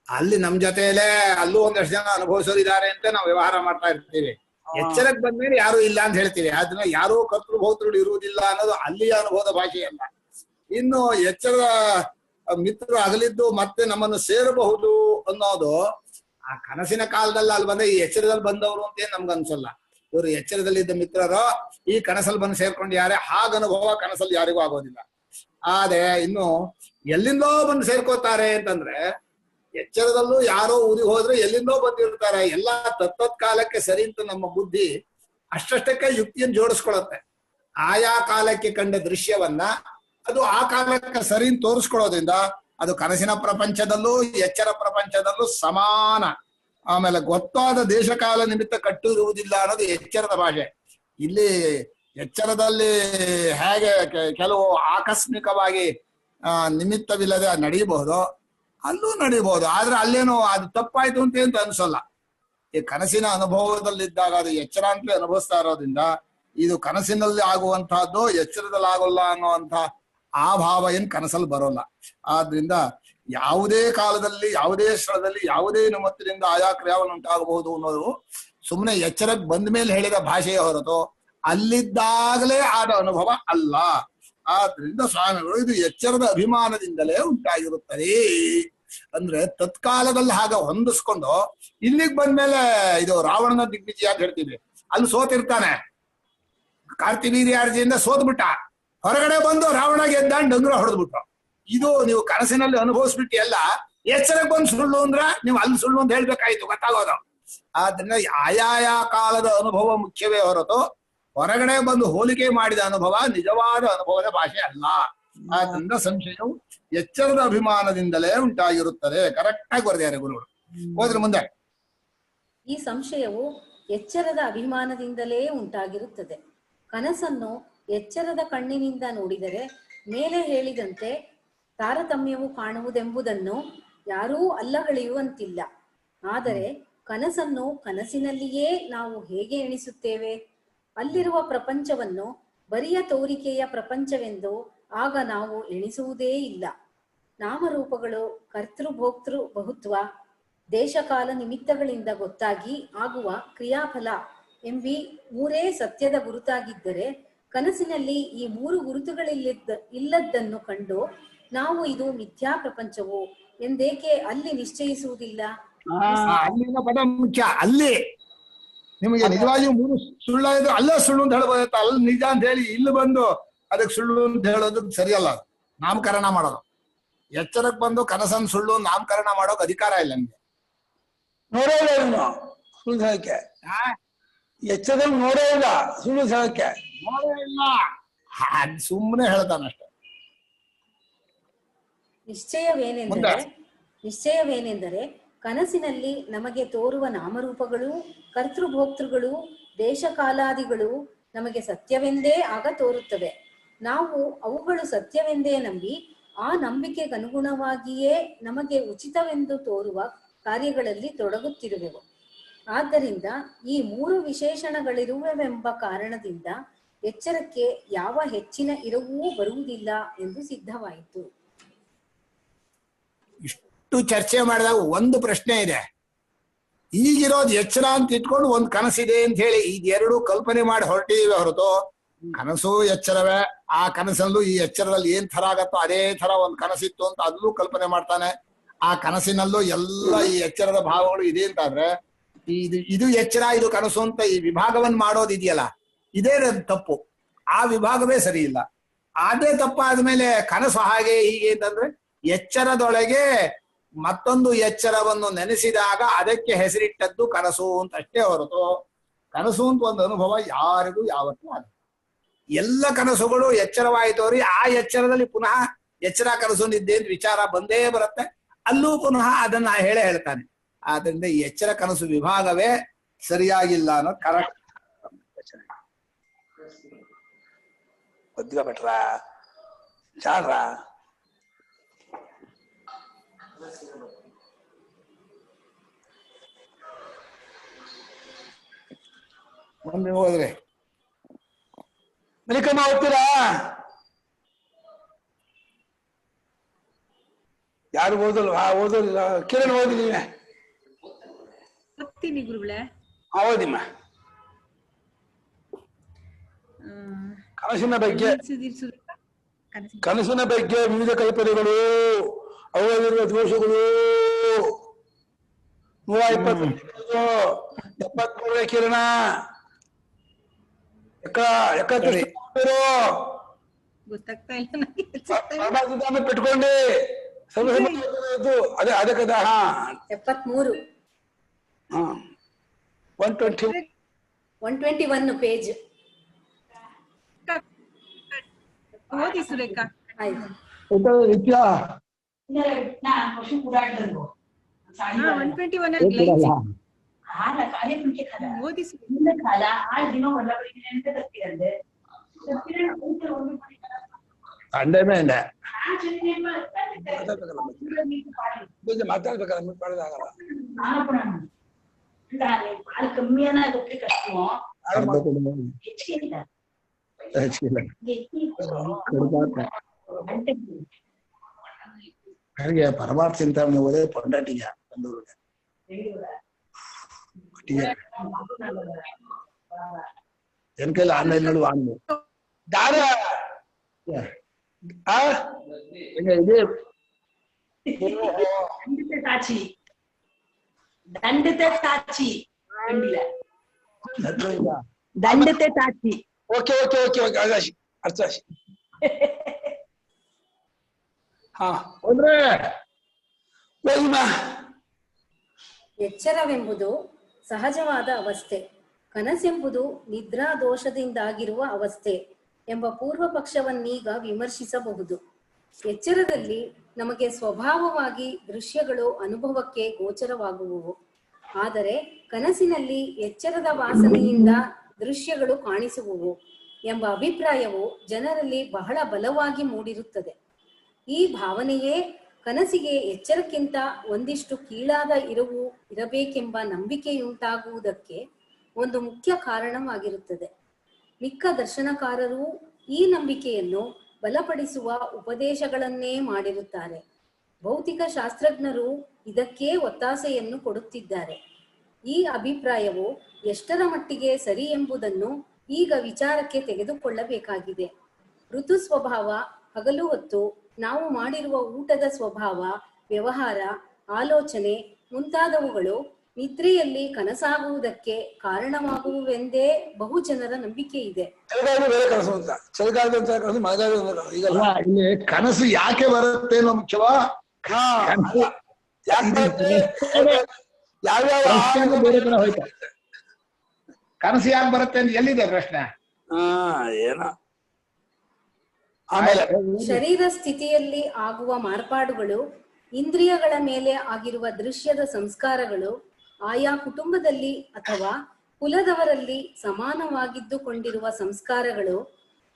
ಅಲ್ಲಿ ನಮ್ ಜೊತೆಯಲ್ಲೇ ಅಲ್ಲೂ ಒಂದಷ್ಟು ಜನ ಅನುಭವಿಸೋರಿದ್ದಾರೆ ಅಂತ ನಾವು ವ್ಯವಹಾರ ಮಾಡ್ತಾ ಇರ್ತೀವಿ. ಎಚ್ಚರಕ್ಕೆ ಬಂದ್ಮೇಲೆ ಯಾರು ಇಲ್ಲ ಅಂತ ಹೇಳ್ತೀವಿ. ಅದನ್ನ ಯಾರು ಕರ್ತೃಭೋಕ್ತೃಗಳು ಇರುವುದಿಲ್ಲ ಅನ್ನೋದು ಅಲ್ಲಿಯ ಅನುಭವದ ಭಾಷೆಯಲ್ಲ. ಇನ್ನು ಎಚ್ಚರದ ಮಿತ್ರರು ಅಗಲಿದ್ದು ಮತ್ತೆ ನಮ್ಮನ್ನು ಸೇರಬಹುದು ಅನ್ನೋದು ಆ ಕನಸಿನ ಕಾಲದಲ್ಲಿ ಅಲ್ಲಿ ಬಂದ ಈ ಎಚ್ಚರದಲ್ಲಿ ಬಂದವರು ಅಂತ ಏನ್ ನಮ್ಗೆ ಅನ್ಸಲ್ಲ. ಇವರು ಎಚ್ಚರದಲ್ಲಿದ್ದ ಮಿತ್ರರು ಈ ಕನಸಲ್ಲಿ ಬಂದು ಸೇರ್ಕೊಂಡಿದ್ದಾರೆ, ಹಾಗ ಅನುಭವ ಕನಸಲ್ಲಿ ಯಾರಿಗೂ ಆಗೋದಿಲ್ಲ. ಆದ್ರೆ ಇನ್ನು ಎಲ್ಲಿಂದೋ ಬಂದು ಸೇರ್ಕೋತಾರೆ ಅಂತಂದ್ರೆ, ಎಚ್ಚರದಲ್ಲೂ ಯಾರೋ ಊರಿಗೆ ಹೋದ್ರೆ ಎಲ್ಲಿಂದೋ ಬಂದಿರ್ತಾರೆ. ಎಲ್ಲಾ ತತ್ತತ್ ಕಾಲಕ್ಕೆ ಸರಿ ಅಂತ ನಮ್ಮ ಬುದ್ಧಿ ಅಷ್ಟಷ್ಟಕ್ಕೆ ಯುಕ್ತಿಯನ್ನು ಜೋಡಿಸ್ಕೊಳತ್ತೆ. ಆಯಾ ಕಾಲಕ್ಕೆ ಕಂಡ ದೃಶ್ಯವನ್ನ ಅದು ಆ ಕಾಲಕ್ಕೆ ಸರಿ ತೋರಿಸ್ಕೊಳ್ಳೋದ್ರಿಂದ ಅದು ಕನಸಿನ ಪ್ರಪಂಚದಲ್ಲೂ ಎಚ್ಚರ ಪ್ರಪಂಚದಲ್ಲೂ ಸಮಾನ. ಆಮೇಲೆ ಗೊತ್ತಾದ ದೇಶಕಾಲ ನಿಮಿತ್ತ ಕಟ್ಟು ಇರುವುದಿಲ್ಲ ಅನ್ನೋದು ಎಚ್ಚರದ ಭಾಷೆ. ಇಲ್ಲಿ ಎಚ್ಚರದಲ್ಲಿ ಹೇಗೆ ಕೆಲವು ಆಕಸ್ಮಿಕವಾಗಿ ನಿಮಿತ್ತವಿಲ್ಲದೆ ನಡೆಯಬಹುದು, ಅಲ್ಲೂ ನಡೀಬಹುದು. ಆದ್ರೆ ಅಲ್ಲೇನು ಅದು ತಪ್ಪಾಯ್ತು ಅಂತ ಅನ್ಸಲ್ಲ. ಈ ಕನಸಿನ ಅನುಭವದಲ್ಲಿದ್ದಾಗ ಅದು ಎಚ್ಚರ ಅಂತಲೇ ಅನುಭವಿಸ್ತಾ ಇರೋದ್ರಿಂದ ಇದು ಕನಸಿನಲ್ಲಿ ಆಗುವಂತಹದ್ದು ಎಚ್ಚರದಲ್ಲಿ ಆಗೋಲ್ಲ ಅನ್ನುವಂಥ ಆ ಭಾವ ಏನ್ ಕನಸಲ್ಲಿ ಬರೋಲ್ಲ. ಆದ್ರಿಂದ ಯಾವುದೇ ಕಾಲದಲ್ಲಿ ಯಾವುದೇ ಸ್ಥಳದಲ್ಲಿ ಯಾವುದೇ ನಿಮಿತ್ತದಿಂದ ಆಯಾ ಕ್ರಿಯಾವನ್ನು ಉಂಟಾಗಬಹುದು ಅನ್ನೋದು ಸುಮ್ಮನೆ ಎಚ್ಚರಕ್ಕೆ ಬಂದ ಮೇಲೆ ಹೇಳಿದ ಭಾಷೆಯ ಹೊರತು ಅಲ್ಲಿದ್ದಾಗಲೇ ಆದ ಅನುಭವ ಅಲ್ಲ. ಆದ್ರಿಂದ ಸ್ವಾಮಿಗಳು ಇದು ಎಚ್ಚರದ ಅಭಿಮಾನದಿಂದಲೇ ಉಂಟಾಗಿರುತ್ತದೆ. ಅಂದ್ರೆ ತತ್ಕಾಲದಲ್ಲಿ ಹಾಗೆ ಹೊಂದಿಸ್ಕೊಂಡು ಇಲ್ಲಿಗೆ ಬಂದ್ಮೇಲೆ ಇದು ರಾವಣನ ದಿಗ್ವಿಜಯ ಅಂತ ಹೇಳ್ತೀವಿ. ಅಲ್ಲಿ ಸೋತಿರ್ತಾನೆ, ಕಾರ್ತಿವೀರ್ಯಾರ್ಜಿಯಿಂದ ಸೋತ್ಬಿಟ್ಟ, ಹೊರಗಡೆ ಬಂದು ರಾವಣ ಗೆದ್ದ ಡಂಗ್ರ ಹೊಡೆದ್ಬಿಟ್ರು. ಇದು ನೀವು ಕನಸಿನಲ್ಲಿ ಅನುಭವಿಸ್ಬಿಟ್ಟು ಎಲ್ಲ ಎಚ್ಚರಕ್ಕೆ ಬಂದು ಸುಳ್ಳು ಅಂದ್ರ ನೀವು ಅಲ್ಲಿ ಸುಳ್ಳು ಅಂತ ಹೇಳ್ಬೇಕಾಯ್ತು, ಗೊತ್ತಾಗೋದು. ಆದ್ರಿಂದ ಆಯಾಯ ಕಾಲದ ಅನುಭವ ಮುಖ್ಯವೇ ಹೊರತು ಹೊರಗಡೆ ಬಂದು ಹೋಲಿಕೆ ಮಾಡಿದ ಅನುಭವ ನಿಜವಾದ ಅನುಭವದ ಭಾಷೆ ಅಲ್ಲ. ಆದ್ರಿಂದ ಸಂಶಯವು ಎಚ್ಚರದ ಅಭಿಮಾನದಿಂದಲೇ ಉಂಟಾಗಿರುತ್ತದೆ. ಕರೆಕ್ಟ್ ಆಗಿ ಬರೆದಿದ್ದಾರೆ ಗುರುಗಳು. ಹೋದ್ರೆ ಮುಂದೆ. ಈ ಸಂಶಯವು ಎಚ್ಚರದ ಅಭಿಮಾನದಿಂದಲೇ ಉಂಟಾಗಿರುತ್ತದೆ. ಕನಸನ್ನು ಎಚ್ಚರದ ಕಣ್ಣಿನಿಂದ ನೋಡಿದರೆ ಮೇಲೆ ಹೇಳಿದಂತೆ ತಾರತಮ್ಯವು ಕಾಣುವುದೆಂಬುದನ್ನು ಯಾರೂ ಅಲ್ಲಗಳೆಯುವಂತಿಲ್ಲ. ಆದರೆ ಕನಸನ್ನು ಕನಸಿನಲ್ಲಿಯೇ ನಾವು ಹೇಗೆ ಎಣಿಸುತ್ತೇವೆ? ಅಲ್ಲಿರುವ ಪ್ರಪಂಚವನ್ನು ಬರಿಯ ತೋರಿಕೆಯ ಪ್ರಪಂಚವೆಂದು ಆಗ ನಾವು ಎಣಿಸುವುದೇ ಇಲ್ಲ. ನಾಮರೂಪಗಳು ಕರ್ತೃಭೋಕ್ತೃ ಬಹುತ್ವ ದೇಶಕಾಲ ನಿಮಿತ್ತಗಳಿಂದ ಗೊತ್ತಾಗಿ ಆಗುವ ಕ್ರಿಯಾಫಲ ಎಂಬಿ ಮೂರೇ ಸತ್ಯದ ಗುರುತಾಗಿದ್ದರೆ ಕನಸಿನಲ್ಲಿ ಈ ಮೂರು ಇಲ್ಲದ್ದನ್ನು ಕಂಡು ನಾವು ಇದು ಮಿಥ್ಯಾ ಪ್ರಪಂಚವು ಎಂದೇಕೆ ಅಲ್ಲಿ ನಿಶ್ಚಯಿಸುವುದಿಲ್ಲ? ಅಲ್ಲಿನ ಪದ ಮುಖ್ಯ. ಅಲ್ಲಿ ನಿಮಗೆ ನಿಜವಾಗಿಯೂ ಮೂರು ಸುಳ್ಳ ಇದ್ರೆ ಅಲ್ಲೇ ಸುಳ್ಳು ಅಂತ ಹೇಳ್ಬೋದಾಯ್ತು. ಅಲ್ಲಿ ನಿಜ ಅಂತ ಹೇಳಿ ಇಲ್ಲಿ ಬಂದು ಅದಕ್ಕೆ ಸುಳ್ಳು ಅಂತ ಹೇಳೋದು ಸರಿಯಲ್ಲ. ನಾಮಕರಣ ಮಾಡೋದು ಎಚ್ಚರಕ್ಕೆ ಬಂದು ಕನಸನ್ ಸುಳ್ಳು ನಾಮಕರಣ ಮಾಡೋಕೆ ಅಧಿಕಾರ ಇಲ್ಲ ನಿಮ್ಗೆ. ನೋಡೇ ಇಲ್ಲ ಇವನು ಸುಳ್ಳು ಹೇಳಕ್ಕೆ. ಎಚ್ಚರದಲ್ಲಿ ನೋಡೇ ಇಲ್ಲ ಸುಳ್ಳು ಹೇಳಕ್ಕೆ. ನೋಡೇ ಇಲ್ಲ, ಸುಮ್ಮನೆ ಹೇಳ್ತಾನಷ್ಟೆ. ನಿಶ್ಚಯವೇನೆಂದರೆ ಕನಸಿನಲ್ಲಿ ನಮಗೆ ತೋರುವ ನಾಮರೂಪಗಳು ಕರ್ತೃಭೋಕ್ತೃಗಳು ದೇಶಕಾಲಾದಿಗಳು ನಮಗೆ ಸತ್ಯವೆಂದೇ ಆಗ ತೋರುತ್ತವೆ. ನಾವು ಅವುಗಳು ಸತ್ಯವೆಂದೇ ನಂಬಿ ಆ ನಂಬಿಕೆಗನುಗುಣವಾಗಿಯೇ ನಮಗೆ ಉಚಿತವೆಂದು ತೋರುವ ಕಾರ್ಯಗಳಲ್ಲಿ ತೊಡಗುತ್ತಿರುವೆವು. ಆದ್ದರಿಂದ ಈ ಮೂರು ವಿಶೇಷಣಗಳಿರುವೆವೆಂಬ ಕಾರಣದಿಂದ ಎಚ್ಚರಕ್ಕೆ ಯಾವ ಹೆಚ್ಚಿನ ಇರವೂ ಬರುವುದಿಲ್ಲ ಎಂದು ಸಿದ್ಧವಾಯಿತು. ಇಷ್ಟು ಚರ್ಚೆ ಮಾಡಿದಾಗ ಒಂದು ಪ್ರಶ್ನೆ ಇದೆ. ಈಗಿರೋದು ಎಚ್ಚರ ಅಂತ ಇಟ್ಕೊಂಡು ಒಂದು ಕನಸಿದೆ ಅಂತ ಹೇಳಿ ಇದೆರಡು ಕಲ್ಪನೆ ಮಾಡಿ ಹೊರಟಿದೀವಿ ಹೊರತು ಕನಸು ಎಚ್ಚರವೇ. ಆ ಕನಸಲ್ಲೂ ಈ ಎಚ್ಚರದಲ್ಲಿ ಏನ್ ತರ ಆಗತ್ತೋ ಅದೇ ತರ ಒಂದು ಕನಸಿತ್ತು ಅಂತ ಅಲ್ಲೂ ಕಲ್ಪನೆ ಮಾಡ್ತಾನೆ. ಆ ಕನಸಿನಲ್ಲೂ ಎಲ್ಲ ಈ ಎಚ್ಚರದ ಭಾವಗಳು ಇದೆ ಅಂತಾದ್ರೆ ಇದು ಎಚ್ಚರ ಇದು ಕನಸು ಅಂತ ಈ ವಿಭಾಗವನ್ನ ಮಾಡೋದಿದೆಯಲ್ಲ, ಇದೇ ತಪ್ಪು. ಆ ವಿಭಾಗವೇ ಸರಿ ಇಲ್ಲ. ಅದೇ ತಪ್ಪಾದ್ಮೇಲೆ ಕನಸು ಹಾಗೆ ಹೀಗೆ ಅಂತಂದ್ರೆ ಎಚ್ಚರದೊಳಗೆ ಮತ್ತೊಂದು ಎಚ್ಚರವನ್ನು ನೆನೆಸಿದಾಗ ಅದಕ್ಕೆ ಹೆಸರಿಟ್ಟದ್ದು ಕನಸು ಅಂತ ಅಷ್ಟೇ ಹೊರತು ಕನಸು ಅಂತ ಒಂದು ಅನುಭವ ಯಾರಿಗೂ ಯಾವತ್ತೂ ಆಗ. ಎಲ್ಲ ಕನಸುಗಳು ಎಚ್ಚರವಾಯಿತವ್ರಿ. ಆ ಎಚ್ಚರದಲ್ಲಿ ಪುನಃ ಎಚ್ಚರ ಕನಸು ನಿದ್ದೆ ಅಂತ ವಿಚಾರ ಬಂದೇ ಬರುತ್ತೆ. ಅಲ್ಲೂ ಪುನಃ ಅದನ್ನ ಹೇಳ್ತಾನೆ. ಆದ್ರಿಂದ ಈ ಎಚ್ಚರ ಕನಸು ವಿಭಾಗವೇ ಸರಿಯಾಗಿಲ್ಲ ಅನ್ನೋದು ಕರೆಕ್ಟ್. ಭಟ್ರ ಚಾಡ್ರ ಮುಂದೆ ಹೋದ್ರೆ ಮಲಿಕಮ್ಮ ಓದ್ತೀರಾ? ಯಾರು ಓದಲ್ವಾ? ಓದೋದಿಲ್ಲ. ಕಿರಣ್ ಓದಿ ನೀವೇ. ಓದ್ತೀನಿ ಗುರುಗಳೇ. ಓದಿಮ್ಮ. ಕನಸಿನ ಬಗ್ಗೆ ವಿವಿಧ ಕಲ್ಪನೆಗಳು, ಅವುಗಳಿರುವ ದೋಷಗಳು 123 ಕಿರಣ ಗೊತ್ತಾಗ್ತಾ ಇಲ್ಲ ಪೆಟ್ಕೊಂಡೆ ಅದೇ ಅದೇ ಕದ. 73 121 ಪೇಜ್ ಓದಿ ಸುರೇಖಾ. ನಿತ್ಯ 121 ಓದಿ ಅಂಡೆ ಮೇಲೆ ಮಾತಾಡ್ಬೇಕಲ್ಲ ಮಾಡೋದಾಗಲ್ಲ. ಹಾಗೆ ಪರಮಾರ್ಥ ಚಿಂತನೆ ಹೋದೆ ಪೊಂಡಟಿಗ ಎನ್ ಕೈಲಿ ಆನ್ಲೈನ್ ನೋಡು ಆನ್ಲೈನ್ ದಾರ ದಂಡತೆ ಸಾಕ್ಷಿ. ಓಕೆ ಓಕೆ ಓಕೆ ಓಕೆ ಅದಾಶಿ ಅರ್ಥಾಶಿ. ಹಾ ಅಂದ್ರೆ ಎಚ್ಚರವೆಂಬುದು ಸಹಜವಾದ ಅವಸ್ಥೆ. ಕನಸೆಂಬುದು ನಿದ್ರಾ ದೋಷದಿಂದಾಗಿರುವ ಅವಸ್ಥೆ ಎಂಬ ಪೂರ್ವ ಪಕ್ಷವನ್ನೀಗ ವಿಮರ್ಶಿಸಬಹುದು. ಎಚ್ಚರದಲ್ಲಿ ನಮಗೆ ಸ್ವಭಾವವಾಗಿ ದೃಶ್ಯಗಳು ಅನುಭವಕ್ಕೆ ಗೋಚರವಾಗುವುವು. ಆದರೆ ಕನಸಿನಲ್ಲಿ ಎಚ್ಚರದ ವಾಸನೆಯಿಂದ ದೃಶ್ಯಗಳು ಕಾಣಿಸುವುವು ಎಂಬ ಅಭಿಪ್ರಾಯವು ಜನರಲ್ಲಿ ಬಹಳ ಬಲವಾಗಿ ಮೂಡಿರುತ್ತದೆ. ಈ ಭಾವನೆಯೇ ಕನಸಿಗೆ ಎಚ್ಚರಕ್ಕಿಂತ ಒಂದಿಷ್ಟು ಕೀಳಾದ ಇರಬೇಕೆಂಬ ನಂಬಿಕೆಯುಂಟಾಗುವುದಕ್ಕೆ ಒಂದು ಮುಖ್ಯ ಕಾರಣವಾಗಿರುತ್ತದೆ. ಮಿಕ್ಕ ದರ್ಶನಕಾರರೂ ಈ ನಂಬಿಕೆಯನ್ನು ಬಲಪಡಿಸುವ ಉಪದೇಶಗಳನ್ನೇ ಮಾಡಿರುತ್ತಾರೆ. ಭೌತಿಕ ಶಾಸ್ತ್ರಜ್ಞರು ಇದಕ್ಕೆ ಒತ್ತಾಸೆಯನ್ನು ಕೊಡುತ್ತಿದ್ದಾರೆ. ಈ ಅಭಿಪ್ರಾಯವು ಎಷ್ಟರ ಮಟ್ಟಿಗೆ ಸರಿ ಎಂಬುದನ್ನು ಈಗ ವಿಚಾರಕ್ಕೆ ತೆಗೆದುಕೊಳ್ಳಬೇಕಾಗಿದೆ. ಋತು ಸ್ವಭಾವ, ಹಗಲು ಹೊತ್ತು ನಾವು ಮಾಡಿರುವ ಊಟದ ಸ್ವಭಾವ, ವ್ಯವಹಾರ, ಆಲೋಚನೆ ಮುಂತಾದವುಗಳು ನಿದ್ರೆಯಲ್ಲಿ ಕನಸಾಗುವುದಕ್ಕೆ ಕಾರಣವಾಗುವುವೆಂದೇ ಬಹುಜನರ ನಂಬಿಕೆ ಇದೆ. ಇಲ್ಲಿ ಕನಸು ಯಾಕೆ ಬರುತ್ತೆ ಅನ್ನೋ ಮುಖ್ಯವಾ? ಬೇರೆ ಕಡೆ ಹೋಯ್ತಾ? ಕನಸು ಯಾಕೆ ಬರುತ್ತೆ ಅಂತ ಎಲ್ಲಿದೆ ಪ್ರಶ್ನೆ? ಶರೀರ ಸ್ಥಿತಿಯಲ್ಲಿ ಆಗುವ ಮಾರ್ಪಾಡುಗಳು, ಇಂದ್ರಿಯಗಳ ಮೇಲೆ ಆಗಿರುವ ದೃಶ್ಯದ ಸಂಸ್ಕಾರಗಳು, ಆಯಾ ಕುಟುಂಬದಲ್ಲಿ ಅಥವಾ ಕುಲದವರಲ್ಲಿ ಸಮಾನವಾಗಿದ್ದುಕೊಂಡಿರುವ ಸಂಸ್ಕಾರಗಳು,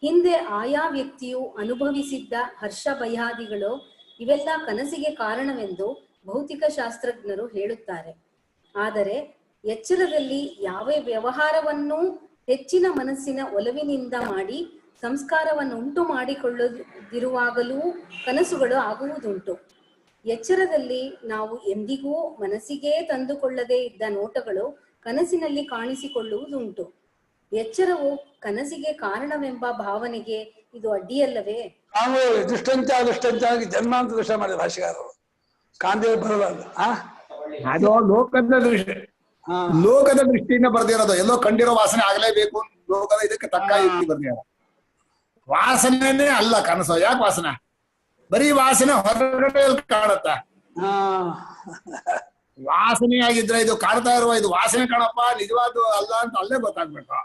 ಹಿಂದೆ ಆಯಾ ವ್ಯಕ್ತಿಯು ಅನುಭವಿಸಿದ್ದ ಹರ್ಷ ಭಯಾದಿಗಳು ಇವೆಲ್ಲ ಕನಸಿಗೆ ಕಾರಣವೆಂದು ಭೌತಿಕ ಶಾಸ್ತ್ರಜ್ಞರು ಹೇಳುತ್ತಾರೆ. ಆದರೆ ಎಚ್ಚರದಲ್ಲಿ ಯಾವ ವ್ಯವಹಾರವನ್ನೂ ಹೆಚ್ಚಿನ ಮನಸ್ಸಿನ ಒಲವಿನಿಂದ ಮಾಡಿ ಸಂಸ್ಕಾರವನ್ನು ಉಂಟು ಮಾಡಿಕೊಳ್ಳದಿರುವಾಗಲೂ ಕನಸುಗಳು ಆಗುವುದುಂಟು. ಎಚ್ಚರದಲ್ಲಿ ನಾವು ಎಂದಿಗೂ ಮನಸ್ಸಿಗೆ ತಂದುಕೊಳ್ಳದೇ ಇದ್ದ ನೋಟಗಳು ಕನಸಿನಲ್ಲಿ ಕಾಣಿಸಿಕೊಳ್ಳುವುದುಂಟು. ಎಚ್ಚರವು ಕನಸಿಗೆ ಕಾರಣವೆಂಬ ಭಾವನೆಗೆ ಇದು ಅಡ್ಡಿಯಲ್ಲವೇ? ನಾವು ದೃಷ್ಟಂಚಾಗಿ ಜನ್ಮಾಂತ ದೃಷ್ಟ ಮಾಡಿದ ಭಾಷೆಗಾರರು ಕಾಂದೇವ್ ಬರಲ್ಲ. ಅದು ಲೋಕದ ದೃಷ್ಟಿ, ಲೋಕದ ದೃಷ್ಟಿಯಿಂದ ಬರ್ದಿರೋದು. ಎಲ್ಲೋ ಕಂಡಿರೋ ವಾಸನೆ ಆಗಲೇಬೇಕು, ಲೋಕದ ಇದಕ್ಕೆ ತಕ್ಕ ಯುಕ್ತಿ ಬರ್ದಿರೋ ವಾಸನೆನೇ ಅಲ್ಲ ಕನಸು. ಯಾಕೆ ವಾಸನೆ? ಬರೀ ವಾಸನೆ ಹೊರಗಡೆ ಕಾಣುತ್ತ. ವಾಸನೆಯಾಗಿದ್ರೆ ಇದು ಕಾಣ್ತಾ ಇರುವ ಇದು ವಾಸನೆ ಕಾಣಪ್ಪ, ನಿಜವಾದ ಅಲ್ಲ ಅಂತ ಅಲ್ಲೇ ಗೊತ್ತಾಗ್ಬೇಕು.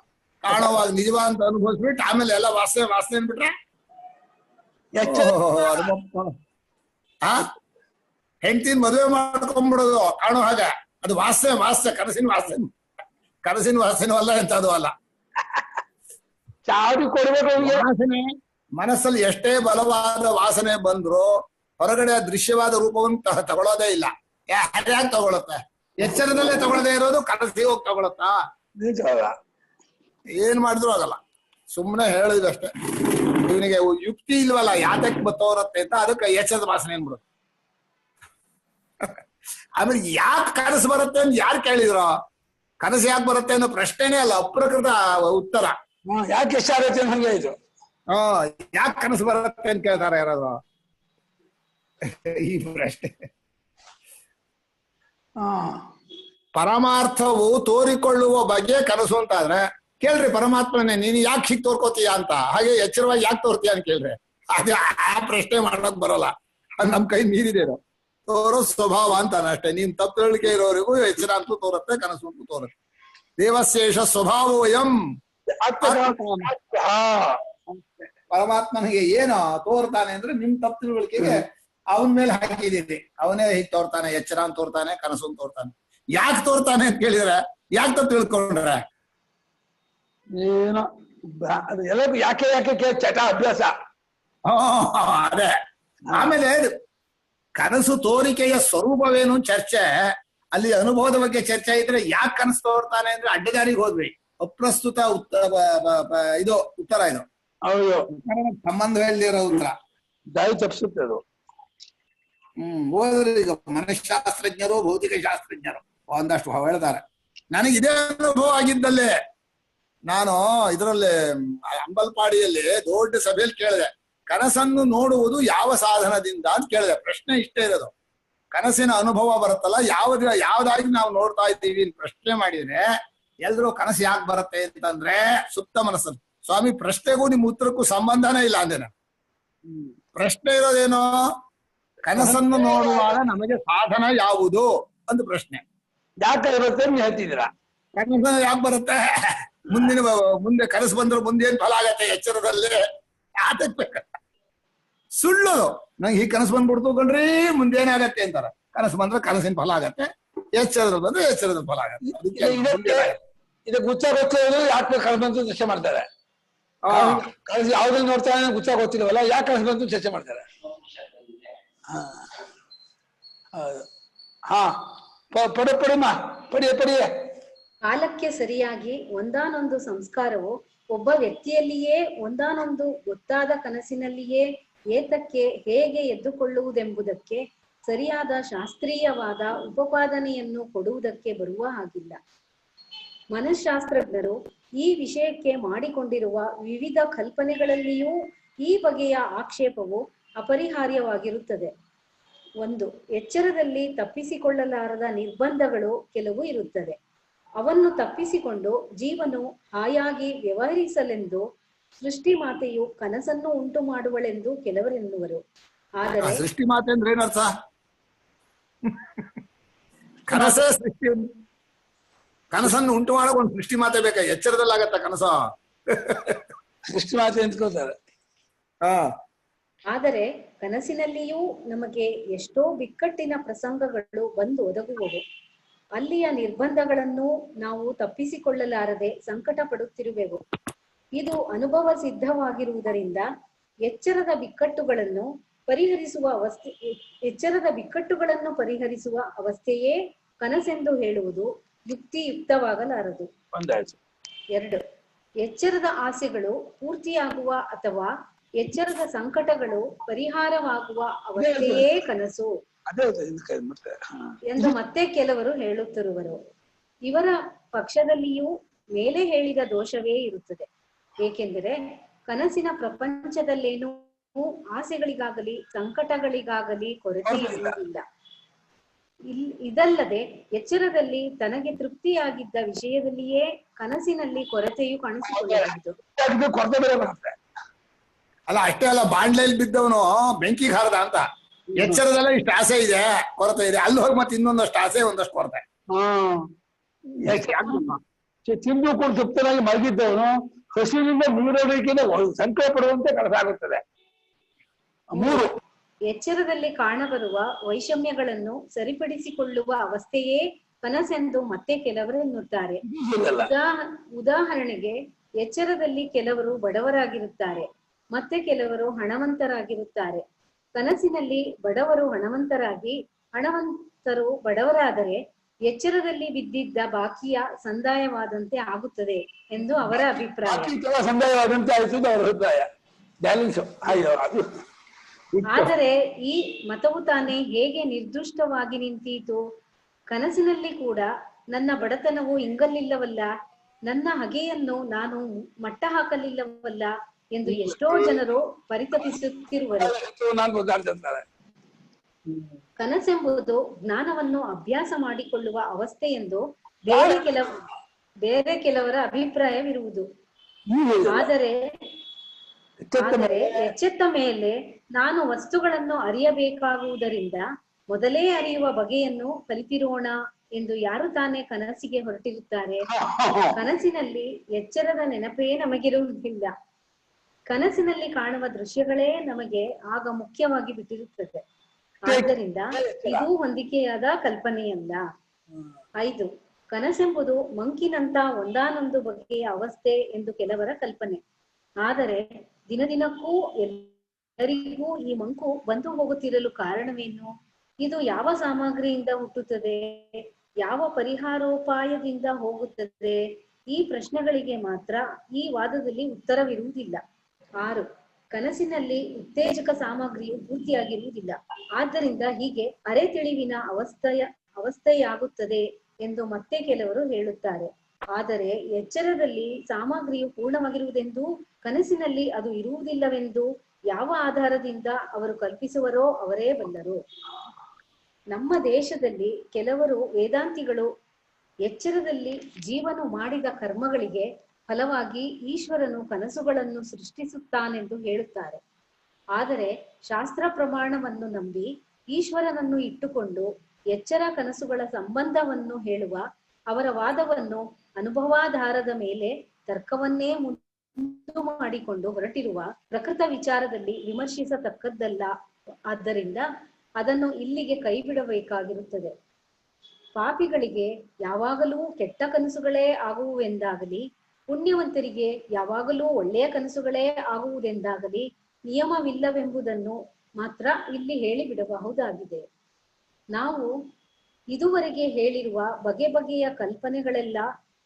ಕಾಣುವಾಗ ನಿಜವಾದ ಅಂತ ಅನುಭವಿಸ್ಬಿಟ್ಟು ಆಮೇಲೆ ಎಲ್ಲ ವಾಸನೆ ಅನ್ಬಿಟ್ರೆ ಹೆಂಡತಿನ ಮದುವೆ ಮಾಡ್ಕೊಂಡ್ಬಿಡೋದು ಕಾಣೋ ಹಾಗೆ. ಅದು ವಾಸನೆ ಕನಸಿನ ವಾಸನೆ ಅಲ್ಲ, ಎಂತದು ಅಲ್ಲ. ವಾಸನೆ ಮನಸ್ಸಲ್ಲಿ ಎಷ್ಟೇ ಬಲವಾದ ವಾಸನೆ ಬಂದ್ರು ಹೊರಗಡೆ ದೃಶ್ಯವಾದ ರೂಪವನ್ನು ತಗೊಳ್ಳೋದೇ ಇಲ್ಲ. ಯಾಕೆ ತಗೊಳುತ್ತೆ? ಎಚ್ಚರದಲ್ಲೇ ತಗೊಳ್ಳದೇ ಇರೋದು ಕನಸಿಗೆ ಹೋಗಿ ತಗೊಳತ್ತಾ? ಏನ್ ಮಾಡಿದ್ರು ಆಗಲ್ಲ. ಸುಮ್ಮನೆ ಹೇಳಿದ್ವಿ ಅಷ್ಟೇ. ಇವನಿಗೆ ಯುಕ್ತಿ ಇಲ್ವಲ್ಲ, ಯಾತಕ್ಕೆ ಬತ್ತೋರತ್ತೆ ಅಂತ, ಅದಕ್ಕೆ ಎಚ್ಚರದ ವಾಸನೆ ಅನ್ಬಿಡುತ್ತೆ. ಆಮೇಲೆ ಯಾಕೆ ಕನಸು ಬರುತ್ತೆ ಅಂತ ಯಾರು ಕೇಳಿದ್ರು? ಕನಸು ಯಾಕೆ ಬರುತ್ತೆ ಅನ್ನೋ ಪ್ರಶ್ನೆನೇ ಅಲ್ಲ, ಅಪ್ರಕೃತ ಉತ್ತರ. ಯಾಕೆ ಎಷ್ಟಾಗುತ್ತೆ ಹಂಗೆ ಇದು. ಯಾಕೆ ಕನಸು ಬರುತ್ತೆ ಅಂತ ಕೇಳ್ತಾರೆ ಯಾರಾದ್ರು? ಈ ಪ್ರಶ್ನೆ. ಪರಮಾರ್ಥವು ತೋರಿಕೊಳ್ಳುವ ಬಗ್ಗೆ ಕನಸು ಅಂತ ಆದ್ರೆ ಕೇಳ್ರಿ ಪರಮಾತ್ಮನೇ, ನೀನು ಯಾಕೆ ಹೀಗೆ ತೋರ್ಕೋತೀಯ ಅಂತ. ಹಾಗೆ ಎಚ್ಚರವಾಗಿ ಯಾಕೆ ತೋರ್ತೀಯ ಅಂತ ಕೇಳ್ರಿ. ಅದೇ ಆ ಪ್ರಶ್ನೆ ಮಾಡೋಕ್ ಬರೋಲ್ಲ, ಅದು ನಮ್ ಕೈ ಮೀರಿದೇನು. ತೋರೋ ಸ್ವಭಾವ ಅಂತಾನೆ ಅಷ್ಟೇ. ನೀನ್ ತಪ್ಪು ತಿಳುವಳಿಕೆ ಇರೋರಿಗೂ ಎಚ್ಚರ ಅಂತೂ ತೋರುತ್ತೆ, ಕನಸು ಅಂತೂ ತೋರುತ್ತೆ. ದೇವಶೇಷ ಸ್ವಭಾವೋಯಂ. ಪರಮಾತ್ಮನಿಗೆ ಏನು ತೋರ್ತಾನೆ ಅಂದ್ರೆ ನಿಮ್ ತಪ್ಪು ತಿಳುವಳಿಕೆಗೆ ಅವನ ಮೇಲೆ ಹಾಕಿದೀನಿ. ಅವನೇ ಹೀಗೆ ತೋರ್ತಾನೆ, ಎಚ್ಚರ ಅಂತ ತೋರ್ತಾನೆ, ಕನಸು ಅಂತ ತೋರ್ತಾನೆ. ಯಾಕೆ ತೋರ್ತಾನೆ ಅಂತ ಕೇಳಿದ್ರೆ ಯಾಕೆ ತಪ್ಪು ತಿಳ್ಕೊಂಡ್ರೆ ಏನೋ ಎಲ್ಲಕ್ಕೂ ಯಾಕೆ ಚಟ ಅಭ್ಯಾಸ. ಅದೇ. ಆಮೇಲೆ ಕನಸು ತೋರಿಕೆಯ ಸ್ವರೂಪವೇನು ಚರ್ಚೆ, ಅಲ್ಲಿ ಅನುಭವದ ಬಗ್ಗೆ ಚರ್ಚೆ ಇದ್ರೆ ಯಾಕೆ ಕನಸು ತೋರ್ತಾನೆ ಅಂದ್ರೆ ಅಡ್ಡದಾರಿಗೆ ಹೋದ್ವಿ. ಅಪ್ರಸ್ತುತ ಇದು ಉತ್ತರ ಇದು. ಹೌದು, ಸಂಬಂಧ ಹೇಳ್ದಿರೋ ಉತ್ತರ ದಾರಿ ತಪ್ಪಿಸುತ್ತೆ ಅದು. ಹೋದ್ರೆ ಈಗ ಮನಃಶಾಸ್ತ್ರಜ್ಞರು, ಭೌತಿಕ ಶಾಸ್ತ್ರಜ್ಞರು ಒಂದಷ್ಟು ಹೇಳ್ತಾರೆ. ನನಗೆ ಇದೇ ಅನುಭವ ಆಗಿದ್ದಲ್ಲೇ. ನಾನು ಇದರಲ್ಲಿ ಅಂಬಲ್ಪಾಡಿಯಲ್ಲಿ ದೊಡ್ಡ ಸಭೆಯಲ್ಲಿ ಕೇಳಿದೆ, ಕನಸನ್ನು ನೋಡುವುದು ಯಾವ ಸಾಧನದಿಂದ ಅಂತ ಕೇಳಿದೆ. ಪ್ರಶ್ನೆ ಇಷ್ಟೇ ಇರೋದು, ಕನಸಿನ ಅನುಭವ ಬರುತ್ತಲ್ಲ ಯಾವ್ದಾಗಿ ನಾವು ನೋಡ್ತಾ ಇದ್ದೀವಿ ಅಂತ ಪ್ರಶ್ನೆ ಮಾಡಿದ್ರೆ ಎಲ್ರು ಕನಸು ಯಾಕೆ ಬರುತ್ತೆ ಅಂತಂದ್ರೆ ಸುಪ್ತ ಮನಸ್ಸಲ್ಲಿ. ಸ್ವಾಮಿ, ಪ್ರಶ್ನೆಗೂ ನಿಮ್ ಉತ್ತರಕ್ಕೂ ಸಂಬಂಧನೇ ಇಲ್ಲ ಅಂದೇನ. ಪ್ರಶ್ನೆ ಇರೋದೇನೋ ಕನಸನ್ನು ನೋಡುವಾಗ ನಮಗೆ ಸಾಧನ ಯಾವುದು ಅಂತ ಪ್ರಶ್ನೆ. ಯಾಕೆ ಬರುತ್ತೆ ನೀವು ಹೇಳ್ತಿದ್ದೀರಾ? ಕನಸು ಯಾಕೆ ಬರುತ್ತೆ? ಮುಂದೆ ಕನಸು ಬಂದ್ರೆ ಮುಂದೆ ಏನ್ ಫಲ ಆಗತ್ತೆ ಎಚ್ಚರದಲ್ಲಿ? ಯಾತಕ್ ಬೇಕ? ಸುಳ್ಳು. ನಂಗೆ ಈ ಕನಸು ಬಂದ್ಬಿಡ್ತು ಕಣ್ರಿ ಮುಂದೆ ಏನಾಗತ್ತೆ ಅಂತಾರ. ಕನಸು ಬಂದ್ರೆ ಕನಸಿನ ಫಲ ಆಗತ್ತೆ, ಎಚ್ಚರದ ಬಂದ್ರೆ ಎಚ್ಚರದ ಫಲ ಆಗತ್ತೆ. ಇದು ಗುಚ್ಚ ಗೊತ್ತಿರೋದು ಯಾಕೆ ಕನಸು ಬಂತು ಚರ್ಚೆ ಮಾಡ್ತಾರೆ. ಕನಸು ಯಾವ್ದ್ರಲ್ಲಿ ನೋಡ್ತಾರೆ ಗುಚ್ಚ ಗೊತ್ತಿಲ್ವಲ್ಲ, ಯಾಕೆ ಕನಸು ಬಂತು ಚರ್ಚೆ ಮಾಡ್ತಾರೆ. ಹಾ ಪಡಿಯೇ ಕಾಲಕ್ಕೆ ಸರಿಯಾಗಿ ಒಂದಾನೊಂದು ಸಂಸ್ಕಾರವು ಒಬ್ಬ ವ್ಯಕ್ತಿಯಲ್ಲಿಯೇ ಒಂದಾನೊಂದು ಗೊತ್ತಾದ ಕನಸಿನಲ್ಲಿಯೇ ಏತಕ್ಕೆ ಹೇಗೆ ಎದ್ದುಕೊಳ್ಳುವುದೆಂಬುದಕ್ಕೆ ಸರಿಯಾದ ಶಾಸ್ತ್ರೀಯವಾದ ಉಪಪಾದನೆಯನ್ನು ಕೊಡುವುದಕ್ಕೆ ಬರುವ ಹಾಗಿಲ್ಲ. ಮನಃಶಾಸ್ತ್ರಜ್ಞರು ಈ ವಿಷಯಕ್ಕೆ ಮಾಡಿಕೊಂಡಿರುವ ವಿವಿಧ ಕಲ್ಪನೆಗಳಲ್ಲಿಯೂ ಈ ಬಗೆಯ ಆಕ್ಷೇಪವು ಅಪರಿಹಾರ್ಯವಾಗಿರುತ್ತದೆ. 1. ಎಚ್ಚರದಲ್ಲಿ ತಪ್ಪಿಸಿಕೊಳ್ಳಲಾರದ ನಿರ್ಬಂಧಗಳು ಕೆಲವು ಇರುತ್ತದೆ. ಅವನ್ನು ತಪ್ಪಿಸಿಕೊಂಡು ಜೀವನು ಹಾಯಾಗಿ ವ್ಯವಹರಿಸಲೆಂದು ಸೃಷ್ಟಿ ಮಾತೆಯು ಕನಸನ್ನು ಉಂಟು ಮಾಡುವಳೆಂದು ಕೆಲವರೆನ್ನುವರು. ಆದರೆ ಸೃಷ್ಟಿ ಮಾತೆ ಅಂದ್ರೆ ಏನರ್ಥ? ಕನಸೇ ಸೃಷ್ಟಿ. ಕನಸನ್ನು ಉಂಟು ಮಾಡಕ್ ಒಂದು ಸೃಷ್ಟಿ ಮಾತೆ ಬೇಕಾ? ಎಚ್ಚರದಲ್ಲಾಗತ್ತ ಕನಸು? ಸೃಷ್ಟಿ ಮಾತೆ ಅಂದ್ಕೋತಾರೆ. ಆದರೆ ಕನಸಿನಲ್ಲಿಯೂ ನಮಗೆ ಎಷ್ಟೋ ಬಿಕ್ಕಟ್ಟಿನ ಪ್ರಸಂಗಗಳು ಬಂದು ಒದಗುವವು. ಅಲ್ಲಿಯ ನಿರ್ಬಂಧಗಳನ್ನು ನಾವು ತಪ್ಪಿಸಿಕೊಳ್ಳಲಾರದೆ ಸಂಕಟ ಪಡುತ್ತಿರುವೆವು. ಇದು ಅನುಭವ ಸಿದ್ಧವಾಗಿರುವುದರಿಂದ ಎಚ್ಚರದ ಬಿಕ್ಕಟ್ಟುಗಳನ್ನು ಪರಿಹರಿಸುವ ಅವಸ್ಥೆಯೇ ಕನಸೆಂದು ಹೇಳುವುದು ಯುಕ್ತಿಯುಕ್ತವಾಗಲಾರದು. 2. ಎಚ್ಚರದ ಆಸೆಗಳು ಪೂರ್ತಿಯಾಗುವ ಅಥವಾ ಎಚ್ಚರದ ಸಂಕಟಗಳು ಪರಿಹಾರವಾಗುವ ಅವಸ್ಥೆಯೇ ಕನಸು ಎಂದು ಮತ್ತೆ ಕೆಲವರು ಹೇಳುತ್ತಿರುವರು. ಇವರ ಪಕ್ಷದಲ್ಲಿಯೂ ಮೇಲೆ ಹೇಳಿದ ದೋಷವೇ ಇರುತ್ತದೆ. ಏಕೆಂದರೆ ಕನಸಿನ ಪ್ರಪಂಚದಲ್ಲೇನೂ ಆಸೆಗಳಿಗಾಗಲಿ ಸಂಕಟಗಳಿಗಾಗಲಿ ಕೊರತೆ ಇರುವುದಿಲ್ಲ. ಇದಲ್ಲದೆ ಎಚ್ಚರದಲ್ಲಿ ತನಗೆ ತೃಪ್ತಿಯಾಗಿದ್ದ ವಿಷಯದಲ್ಲಿಯೇ ಕನಸಿನಲ್ಲಿ ಕೊರತೆಯು ಕಾಣಿಸಿಕೊಳ್ಳಬಹುದು. ಅಲ್ಲ ಅಷ್ಟೇ ಅಲ್ಲ, ಬಾಂಡ್ಲೆಯಲ್ಲಿ ಬಿದ್ದವನು ಬೆಂಕಿಗೆ ಹಾರದ ಅಂತ. ಎಚ್ಚರದಲ್ಲ ಇಷ್ಟು ಆಸೆ ಇದೆ, ಕೊರತೆ ಇದೆ, ಅಲ್ಲಿ ಹೋಗಿ ಮತ್ತೆ ಇನ್ನೊಂದಷ್ಟು ಆಸೆ ಒಂದಷ್ಟು ಕೊರತೆ. ತಿಂದು ಕೂಡ ತೃಪ್ತನಾಗಿ ಮಲಗಿದ್ದವನು ಹಸಿವಿನಿಂದ ನೀರೋಡಿಕೆಯಿಂದ ಸಂಕಟ ಪಡುವಂತೆ ಕೆಲಸ ಆಗುತ್ತದೆ. 3. ಎಚ್ಚರದಲ್ಲಿ ಕಾಣಬರುವ ವೈಷಮ್ಯಗಳನ್ನು ಸರಿಪಡಿಸಿಕೊಳ್ಳುವ ಅವಸ್ಥೆಯೇ ಕನಸೆಂದು ಮತ್ತೆ ಕೆಲವರು ಎನ್ನುತ್ತಾರೆ. ಉದಾಹರಣೆಗೆ, ಎಚ್ಚರದಲ್ಲಿ ಕೆಲವರು ಬಡವರಾಗಿರುತ್ತಾರೆ, ಮತ್ತೆ ಕೆಲವರು ಹಣವಂತರಾಗಿರುತ್ತಾರೆ. ಕನಸಿನಲ್ಲಿ ಬಡವರು ಹಣವಂತರು ಬಡವರಾದರೆ ಎಚ್ಚರದಲ್ಲಿ ಬಿದ್ದಿದ್ದ ಬಾಕಿಯ ಸಂದಾಯವಾದಂತೆ ಆಗುತ್ತದೆ ಎಂದು ಅವರ ಅಭಿಪ್ರಾಯ. ಸಂದಾಯವಾದಂತೆ ಆಗುತ್ತದೆ ಅವರ ಅಭಿಪ್ರಾಯ. ಆದರೆ ಈ ಮತವು ತಾನೇ ಹೇಗೆ ನಿರ್ದುಷ್ಟವಾಗಿ ನಿಂತೀತು? ಕನಸಿನಲ್ಲಿ ಕೂಡ ನನ್ನ ಬಡತನವು ಇಂಗಲಿಲ್ಲವಲ್ಲ, ನನ್ನ ಹಗೆಯನ್ನು ನಾನು ಮಟ್ಟ ಹಾಕಲಿಲ್ಲವಲ್ಲ ಎಂದು ಎಷ್ಟೋ ಜನರು ಪರಿತಪಿಸುತ್ತಿರುವರು. ಕನಸೆಂಬುದು ಜ್ಞಾನವನ್ನು ಅಭ್ಯಾಸ ಮಾಡಿಕೊಳ್ಳುವ ಅವಸ್ಥೆ ಎಂದು ಬೇರೆ ಕೆಲವರ ಅಭಿಪ್ರಾಯವಿರುವುದು. ಆದರೆ ಎಚ್ಚೆತ್ತ ಮೇಲೆ ನಾನು ವಸ್ತುಗಳನ್ನು ಅರಿಯಬೇಕಾಗುವುದರಿಂದ ಮೊದಲೇ ಅರಿಯುವ ಬಗೆಯನ್ನು ಕಲಿತಿರೋಣ ಎಂದು ಯಾರು ತಾನೇ ಕನಸಿಗೆ ಹೊರಟಿರುತ್ತಾರೆ? ಕನಸಿನಲ್ಲಿ ಎಚ್ಚರದ ನೆನಪೇ ನಮಗಿರುವುದಿಲ್ಲ. ಕನಸಿನಲ್ಲಿ ಕಾಣುವ ದೃಶ್ಯಗಳೇ ನಮಗೆ ಆಗ ಮುಖ್ಯವಾಗಿ ಬಿಟ್ಟಿರುತ್ತದೆ. ಆದ್ದರಿಂದ ಇದು ಹೊಂದಿಕೆಯಾದ ಕಲ್ಪನೆಯಲ್ಲ. 5. ಕನಸೆಂಬುದು ಮಂಕಿನಂತ ಒಂದಾನೊಂದು ಬಗೆಯ ಅವಸ್ಥೆ ಎಂದು ಕೆಲವರ ಕಲ್ಪನೆ. ಆದರೆ ದಿನದಿನಕ್ಕೂ ಎಲ್ಲರಿಗೂ ಈ ಮಂಕು ಬಂದು ಹೋಗುತ್ತಿರಲು ಕಾರಣವೇನು? ಇದು ಯಾವ ಸಾಮಗ್ರಿಯಿಂದ ಹುಟ್ಟುತ್ತದೆ? ಯಾವ ಪರಿಹಾರೋಪಾಯದಿಂದ ಹೋಗುತ್ತದೆ? ಈ ಪ್ರಶ್ನೆಗಳಿಗೆ ಮಾತ್ರ ಈ ವಾದದಲ್ಲಿ ಉತ್ತರವಿರುವುದಿಲ್ಲ. 6. ಕನಸಿನಲ್ಲಿ ಉತ್ತೇಜಕ ಸಾಮಗ್ರಿಯು ಪೂರ್ತಿಯಾಗಿರುವುದಿಲ್ಲ. ಆದ್ದರಿಂದ ಹೀಗೆ ಅರೆ ತಿಳಿವಿನ ಅವಸ್ಥೆಯಾಗುತ್ತದೆ ಎಂದು ಮತ್ತೆ ಕೆಲವರು ಹೇಳುತ್ತಾರೆ. ಆದರೆ ಎಚ್ಚರದಲ್ಲಿ ಸಾಮಗ್ರಿಯು ಪೂರ್ಣವಾಗಿರುವುದೆಂದು, ಕನಸಿನಲ್ಲಿ ಅದು ಇರುವುದಿಲ್ಲವೆಂದು ಯಾವ ಆಧಾರದಿಂದ ಅವರು ಕಲ್ಪಿಸುವರೋ ಅವರೇ ಬಲ್ಲರು. ನಮ್ಮ ದೇಶದಲ್ಲಿ ಕೆಲವರು ವೇದಾಂತಿಗಳು ಎಚ್ಚರದಲ್ಲಿ ಜೀವನು ಮಾಡಿದ ಕರ್ಮಗಳಿಗೆ ಫಲವಾಗಿ ಈಶ್ವರನು ಕನಸುಗಳನ್ನು ಸೃಷ್ಟಿಸುತ್ತಾನೆಂದು ಹೇಳುತ್ತಾರೆ. ಆದರೆ ಶಾಸ್ತ್ರ ಪ್ರಮಾಣವನ್ನು ನಂಬಿ ಈಶ್ವರನನ್ನು ಇಟ್ಟುಕೊಂಡು ಎಚ್ಚರ ಕನಸುಗಳ ಸಂಬಂಧವನ್ನು ಹೇಳುವ ಅವರ ವಾದವನ್ನು ಅನುಭವಾಧಾರದ ಮೇಲೆ ತರ್ಕವನ್ನೇ ಮುಂದು ಮಾಡಿಕೊಂಡು ಹೊರಟಿರುವ ಪ್ರಕೃತ ವಿಚಾರದಲ್ಲಿ ವಿಮರ್ಶಿಸತಕ್ಕದ್ದಲ್ಲ. ಆದ್ದರಿಂದ ಅದನ್ನು ಇಲ್ಲಿಗೆ ಕೈಬಿಡಬೇಕಾಗಿರುತ್ತದೆ. ಪಾಪಿಗಳಿಗೆ ಯಾವಾಗಲೂ ಕೆಟ್ಟ ಕನಸುಗಳೇ ಆಗುವುವೆಂದಾಗಲಿ, ಪುಣ್ಯವಂತರಿಗೆ ಯಾವಾಗಲೂ ಒಳ್ಳೆಯ ಕನಸುಗಳೇ ಆಗುವುದೆಂದಾಗಲಿ ನಿಯಮವಿಲ್ಲವೆಂಬುದನ್ನು ಮಾತ್ರ ಇಲ್ಲಿ ಹೇಳಿಬಿಡಬಹುದಾಗಿದೆ. ನಾವು ಇದುವರೆಗೆ ಹೇಳಿರುವ ಬಗೆ ಬಗೆಯ ಕಲ್ಪನೆಗಳೆಲ್ಲ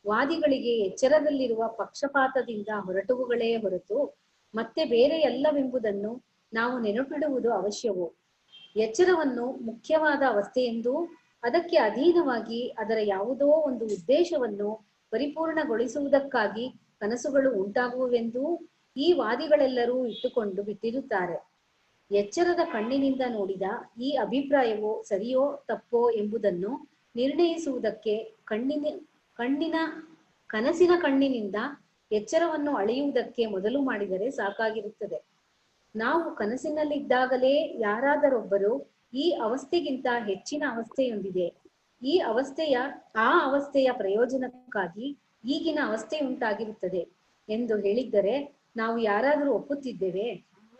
ವಾದಿಗಳಿಗೆ ಎಚ್ಚರದಲ್ಲಿರುವ ಪಕ್ಷಪಾತದಿಂದ ಹೊರಟುವುಗಳೇ ಹೊರತು ಮತ್ತೆ ಬೇರೆ ಎಲ್ಲವೆಂಬುದನ್ನು ನಾವು ನೆನಪಿಡುವುದು ಅವಶ್ಯವು. ಎಚ್ಚರವನ್ನು ಮುಖ್ಯವಾದ ಅವಸ್ಥೆಯೆಂದೂ ಅದಕ್ಕೆ ಅಧೀನವಾಗಿ ಅದರ ಯಾವುದೋ ಒಂದು ಉದ್ದೇಶವನ್ನು ಪರಿಪೂರ್ಣಗೊಳಿಸುವುದಕ್ಕಾಗಿ ಕನಸುಗಳು ಉಂಟಾಗುವುವೆಂದೂ ಈ ವಾದಿಗಳೆಲ್ಲರೂ ಇಟ್ಟುಕೊಂಡು ಬಿಟ್ಟಿರುತ್ತಾರೆ. ಎಚ್ಚರದ ಕಣ್ಣಿನಿಂದ ನೋಡಿದ ಈ ಅಭಿಪ್ರಾಯವೋ ಸರಿಯೋ ತಪ್ಪೋ ಎಂಬುದನ್ನು ನಿರ್ಣಯಿಸುವುದಕ್ಕೆ ಕನಸಿನ ಕಣ್ಣಿನಿಂದ ಎಚ್ಚರವನ್ನು ಅಳೆಯುವುದಕ್ಕೆ ಮೊದಲು ಮಾಡಿದರೆ ಸಾಕಾಗಿರುತ್ತದೆ. ನಾವು ಕನಸಿನಲ್ಲಿದ್ದಾಗಲೇ ಯಾರಾದರೊಬ್ಬರು ಈ ಅವಸ್ಥೆಗಿಂತ ಹೆಚ್ಚಿನ ಅವಸ್ಥೆಯೊಂದಿದೆ, ಆ ಅವಸ್ಥೆಯ ಪ್ರಯೋಜನಕ್ಕಾಗಿ ಈಗಿನ ಅವಸ್ಥೆಯುಂಟಾಗಿರುತ್ತದೆ ಎಂದು ಹೇಳಿದ್ದರೆ ನಾವು ಯಾರಾದರೂ ಒಪ್ಪುತ್ತಿದ್ದೇವೆ?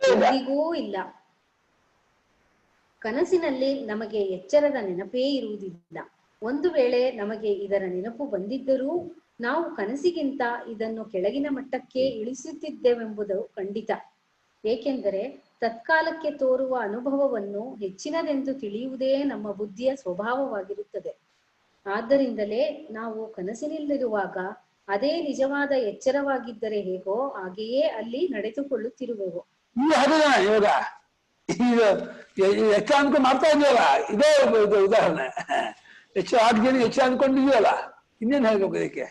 ಎಂದಿಗೂ ಇಲ್ಲ. ಕನಸಿನಲ್ಲಿ ನಮಗೆ ಎಚ್ಚರದ ನೆನಪೇ ಇರುವುದಿಲ್ಲ. ಒಂದು ವೇಳೆ ನಮಗೆ ಇದರ ನೆನಪು ಬಂದಿದ್ದರೂ ನಾವು ಕನಸಿಗಿಂತ ಇದನ್ನು ಕೆಳಗಿನ ಮಟ್ಟಕ್ಕೆ ಇಳಿಸುತ್ತಿದ್ದೇವೆಂಬುದು ಖಂಡಿತ. ಏಕೆಂದರೆ ತತ್ಕಾಲಕ್ಕೆ ತೋರುವ ಅನುಭವವನ್ನು ಹೆಚ್ಚಿನದೆಂದು ತಿಳಿಯುವುದೇ ನಮ್ಮ ಬುದ್ಧಿಯ ಸ್ವಭಾವವಾಗಿರುತ್ತದೆ. ಆದ್ದರಿಂದಲೇ ನಾವು ಕನಸಿನಲ್ಲಿರುವಾಗ ಅದೇ ನಿಜವಾದ ಎಚ್ಚರವಾಗಿದ್ದರೆ ಹೇಗೋ ಹಾಗೆಯೇ ಅಲ್ಲಿ ನಡೆದುಕೊಳ್ಳುತ್ತಿರುವೆವು. ಇವಾಗ ಎಚ್ಚ ಅನ್ಕೊಂಡು ಮಾಡ್ತಾ ಇದೆಯಲ್ಲ, ಇದೇ ಉದಾಹರಣೆ. ಹೆಚ್ಚು ಆದ್ಯತೆ ಹೆಚ್ಚು ಅನ್ಕೊಂಡಿದೆಯಲ್ಲ, ಇನ್ನೇನು ಹೇಳ್ಬೇಕು ಇದಕ್ಕೆ?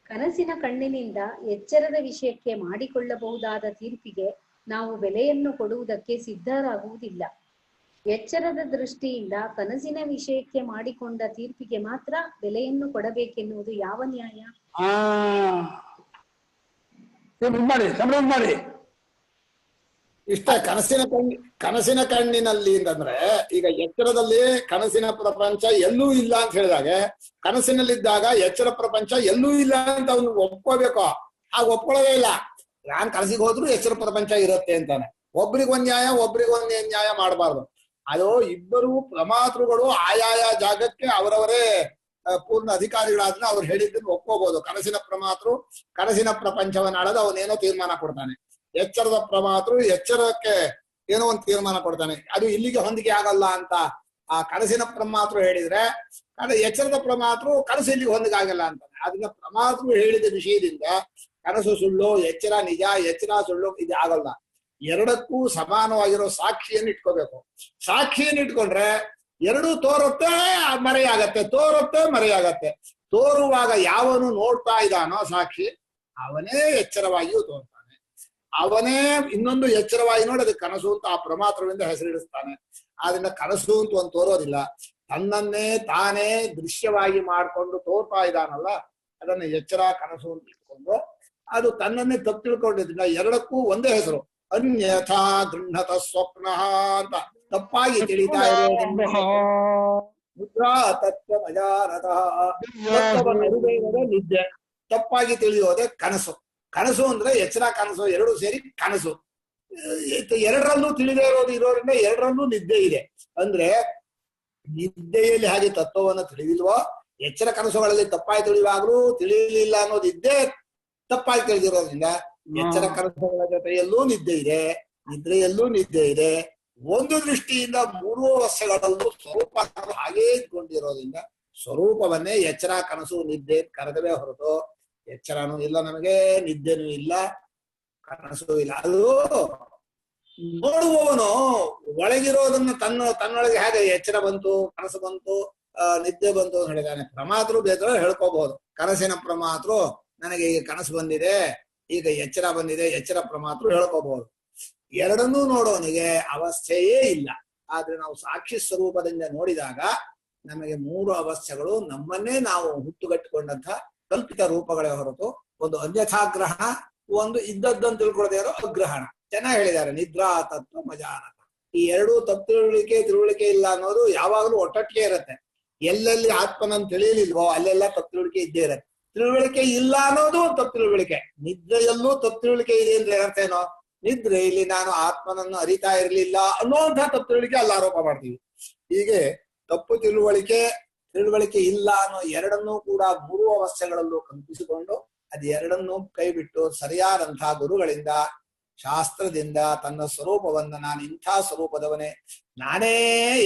ಕನಸಿನ ಕಣ್ಣಿನಿಂದ ಎಚ್ಚರದ ವಿಷಯಕ್ಕೆ ಮಾಡಿಕೊಳ್ಳಬಹುದಾದ ತೀರ್ಪಿಗೆ ನಾವು ಬೆಲೆಯನ್ನು ಕೊಡುವುದಕ್ಕೆ ಸಿದ್ಧರಾಗುವುದಿಲ್ಲ. ಎಚ್ಚರದ ದೃಷ್ಟಿಯಿಂದ ಕನಸಿನ ವಿಷಯಕ್ಕೆ ಮಾಡಿಕೊಂಡ ತೀರ್ಪಿಗೆ ಮಾತ್ರ ಬೆಲೆಯನ್ನು ಕೊಡಬೇಕೆನ್ನುವುದು ಯಾವ ನ್ಯಾಯ? ಮಾಡಿ ಇಷ್ಟ ಕನಸಿನ ಕಣ್ಣಿನಲ್ಲಿ ಅಂತಂದ್ರೆ, ಈಗ ಎಚ್ಚರದಲ್ಲಿ ಕನಸಿನ ಪ್ರಪಂಚ ಎಲ್ಲೂ ಇಲ್ಲ ಅಂತ ಹೇಳಿದಾಗ, ಕನಸಿನಲ್ಲಿದ್ದಾಗ ಎಚ್ಚರ ಪ್ರಪಂಚ ಎಲ್ಲೂ ಇಲ್ಲ ಅಂತ ಅವನು ಒಪ್ಕೋಬೇಕು. ಹಾಗೆ ಒಪ್ಕೊಳ್ಳೋದೇ ಇಲ್ಲ. ನಾನ್ ಕನಸಿಗೆ ಹೋದ್ರು ಎಚ್ಚರ ಪ್ರಪಂಚ ಇರುತ್ತೆ ಅಂತಾನೆ. ಒಬ್ರಿಗೊಂದ್ ನ್ಯಾಯ ಮಾಡಬಾರ್ದು. ಅದು ಇಬ್ಬರು ಪ್ರಮಾತೃಗಳು ಆಯಾಯ ಜಾಗಕ್ಕೆ ಅವರವರೇ ಪೂರ್ಣ ಅಧಿಕಾರಿಗಳಾದ್ರೆ ಅವ್ರು ಹೇಳಿದ್ದನ್ನು ಒಪ್ಕೋಬಹುದು. ಕನಸಿನ ಪ್ರಮಾತೃ ಕನಸಿನ ಪ್ರಪಂಚವನ್ನ ಆಳೋದು ಅವನೇನೋ ತೀರ್ಮಾನ ಕೊಡ್ತಾನೆ. ಎಚ್ಚರದ ಪ್ರಮಾತೃ ಎಚ್ಚರಕ್ಕೆ ಏನೋ ಒಂದು ತೀರ್ಮಾನ ಕೊಡ್ತಾನೆ. ಅದು ಇಲ್ಲಿಗೆ ಹೊಂದಿಕೆ ಆಗಲ್ಲ ಅಂತ ಆ ಕನಸಿನ ಪ್ರಮಾತೃ ಹೇಳಿದ್ರೆ, ಎಚ್ಚರದ ಪ್ರಮಾತೃ ಕನಸು ಇಲ್ಲಿಗೆ ಹೊಂದಿಕೆ ಆಗಲ್ಲ ಅಂತಾನೆ. ಅದನ್ನ ಪ್ರಮಾತೃ ಹೇಳಿದ ವಿಷಯದಿಂದ ಕನಸು ಸುಳ್ಳು, ಎಚ್ಚರ ನಿಜ, ಎಚ್ಚರ ಸುಳ್ಳು ಇದು ಆಗಲ್ಲ. ಎರಡಕ್ಕೂ ಸಮಾನವಾಗಿರೋ ಸಾಕ್ಷಿಯನ್ನು ಇಟ್ಕೋಬೇಕು. ಸಾಕ್ಷಿಯನ್ನು ಇಟ್ಕೊಂಡ್ರೆ ಎರಡೂ ತೋರುತ್ತೆ ಮರೆಯಾಗತ್ತೆ. ತೋರುವಾಗ ಯಾವನು ನೋಡ್ತಾ ಇದ್ದಾನೋ ಸಾಕ್ಷಿ, ಅವನೇ ಎಚ್ಚರವಾಗಿಯೂ ತೋರ್ತಾನೆ. ಅವನೇ ಇನ್ನೊಂದು ಎಚ್ಚರವಾಗಿ ನೋಡಿ ಅದಕ್ಕೆ ಕನಸು ಅಂತ ಆ ಪ್ರಮಾತ್ರವಿಂದ ಹೆಸರಿಡಿಸ್ತಾನೆ. ಆದ್ರಿಂದ ಕನಸು ಅಂತ ಒಂದು ತೋರೋದಿಲ್ಲ. ತನ್ನನ್ನೇ ತಾನೇ ದೃಶ್ಯವಾಗಿ ಮಾಡ್ಕೊಂಡು ತೋರ್ತಾ ಇದ್ದಾನಲ್ಲ, ಅದನ್ನ ಎಚ್ಚರ ಕನಸು ಅಂತ ಇಟ್ಕೊಂಡು ಅದು ತನ್ನನ್ನೇ ತಪ್ಪು ತಿಳ್ಕೊಂಡಿದ್ರಿಂದ ಎರಡಕ್ಕೂ ಒಂದೇ ಹೆಸರು. ಅನ್ಯಥಾ ಗೃಹತ ಸ್ವಪ್ನ ಅಂತ ತಪ್ಪಾಗಿ ತಿಳಿತಾ ಇರೋದ್ರಿಂದ ಮುದ್ರಾ ತತ್ವ ಅಜಾನತಃ, ನಿದ್ದೆ ತಪ್ಪಾಗಿ ತಿಳಿಯೋದೆ ಕನಸು. ಕನಸು ಅಂದ್ರೆ ಎಚ್ಚರ ಕನಸು ಎರಡೂ ಸೇರಿ ಕನಸು. ಎರಡರಲ್ಲೂ ತಿಳಿದೇ ಇರೋದ್ರಿಂದ ಎರಡರಲ್ಲೂ ನಿದ್ದೆ ಇದೆ. ಅಂದ್ರೆ ನಿದ್ದೆಯಲ್ಲಿ ಹಾಗೆ ತತ್ವವನ್ನು ತಿಳಿದಿಲ್ವೋ, ಎಚ್ಚರ ಕನಸುಗಳಲ್ಲಿ ತಪ್ಪಾಗಿ ತಿಳಿಯುವಾಗ್ಲೂ ತಿಳಿಯಲಿಲ್ಲ ಅನ್ನೋದಿದ್ದೇ ತಪ್ಪಾಗಿ ತಿಳಿದಿರೋದ್ರಿಂದ ಎಚ್ಚರ ಕನಸುಗಳ ಜೊತೆಯಲ್ಲೂ ನಿದ್ದೆ ಇದೆ, ನಿದ್ರೆಯಲ್ಲೂ ನಿದ್ದೆ ಇದೆ. ಒಂದು ದೃಷ್ಟಿಯಿಂದ ಮೂರೂ ಅವಸ್ಥೆಗಳಲ್ಲೂ ಸ್ವರೂಪ ಹಾಗೇ ಇಟ್ಕೊಂಡಿರೋದ್ರಿಂದ ಸ್ವರೂಪವನ್ನೇ ಎಚ್ಚರ ಕನಸು ನಿದ್ದೆ ಕರೆದವೇ ಹೊರತು ಎಚ್ಚರನೂ ಇಲ್ಲ ನಮಗೆ, ನಿದ್ದೆನೂ ಇಲ್ಲ, ಕನಸು ಇಲ್ಲ. ಅದು ನೋಡುವವನು ಒಳಗಿರೋದನ್ನ ತನ್ನೊಳಗೆ ಹೇಗೆ ಎಚ್ಚರ ಬಂತು, ಕನಸು ಬಂತು, ನಿದ್ದೆ ಬಂತು ಅಂತ ಹೇಳಿದಾನೆ. ಪ್ರಮಾತೃ ಬೇಕಾದ್ರೆ ಹೇಳ್ಕೋಬಹುದು. ಕನಸಿನ ಪ್ರಮಾತೃ ನನಗೆ ಈಗ ಕನಸು ಬಂದಿದೆ, ಈಗ ಎಚ್ಚರ ಬಂದಿದೆ, ಎಚ್ಚರ ಪ್ರಮಾತೃ ಹೇಳ್ಕೋಬಹುದು. ಎರಡನ್ನೂ ನೋಡೋನಿಗೆ ಅವಸ್ಥೆಯೇ ಇಲ್ಲ. ಆದ್ರೆ ನಾವು ಸಾಕ್ಷಿ ಸ್ವರೂಪದಿಂದ ನೋಡಿದಾಗ ನಮಗೆ ಮೂರು ಅವಸ್ಥೆಗಳು ನಮ್ಮನ್ನೇ ನಾವು ಹುಟ್ಟುಗಟ್ಟಿಕೊಂಡಂತ ಕಲ್ಪಿತ ರೂಪಗಳೇ ಹೊರತು ಒಂದು ಅನ್ಯಥಾಗ್ರಹಣ, ಒಂದು ಇದ್ದದ್ದನ್ನು ತಿಳ್ಕೊಳ್ಳದೆ ಇರೋ ಅಗ್ರಹಣ. ಚೆನ್ನಾಗಿ ಹೇಳಿದ್ದಾರೆ. ನಿದ್ರಾ ತತ್ವ ಮಜಾನತ. ಈ ಎರಡೂ ತಿಳುವಳಿಕೆ ಇಲ್ಲ ಅನ್ನೋದು ಯಾವಾಗಲೂ ಒಟ್ಟೊಟ್ಟಿಗೆ ಇರುತ್ತೆ. ಎಲ್ಲೆಲ್ಲಿ ಆತ್ಮನನ್ನು ತಿಳಿಯಲಿಲ್ವೋ ಅಲ್ಲೆಲ್ಲ ತಿಳುವಳಿಕೆ ಇದ್ದೇ ಇರುತ್ತೆ. ತಿಳುವಳಿಕೆ ಇಲ್ಲ ಅನ್ನೋದು ಒಂದು ತಪ್ಪು ತಿಳುವಳಿಕೆ. ನಿದ್ರೆಯಲ್ಲೂ ತಪ್ಪು ತಿಳುವಳಿಕೆ ಇದೆ ಅಂದ್ರೆ ಅರ್ಥ ಏನೋ, ನಿದ್ರೆಯಲ್ಲಿ ನಾನು ಆತ್ಮನನ್ನು ಅರಿತಾ ಇರಲಿಲ್ಲ ಅನ್ನೋಂತಹ ತಪ್ಪು ತಿಳುವಳಿಕೆ ಅಲ್ಲಿ ಆರೋಪ ಮಾಡ್ತೀವಿ. ಹೀಗೆ ತಪ್ಪು ತಿಳುವಳಿಕೆ ಇಲ್ಲ ಅನ್ನೋ ಎರಡನ್ನೂ ಕೂಡ 3 ಅವಸ್ಥೆಗಳಲ್ಲೂ ಕಲ್ಪಿಸಿಕೊಂಡು ಅದೆರಡನ್ನೂ ಕೈ ಬಿಟ್ಟು ಸರಿಯಾದಂತಹ ಗುರುಗಳಿಂದ ಶಾಸ್ತ್ರದಿಂದ ತನ್ನ ಸ್ವರೂಪವನ್ನ ನಾನು ಇಂಥ ಸ್ವರೂಪದವನೇ, ನಾನೇ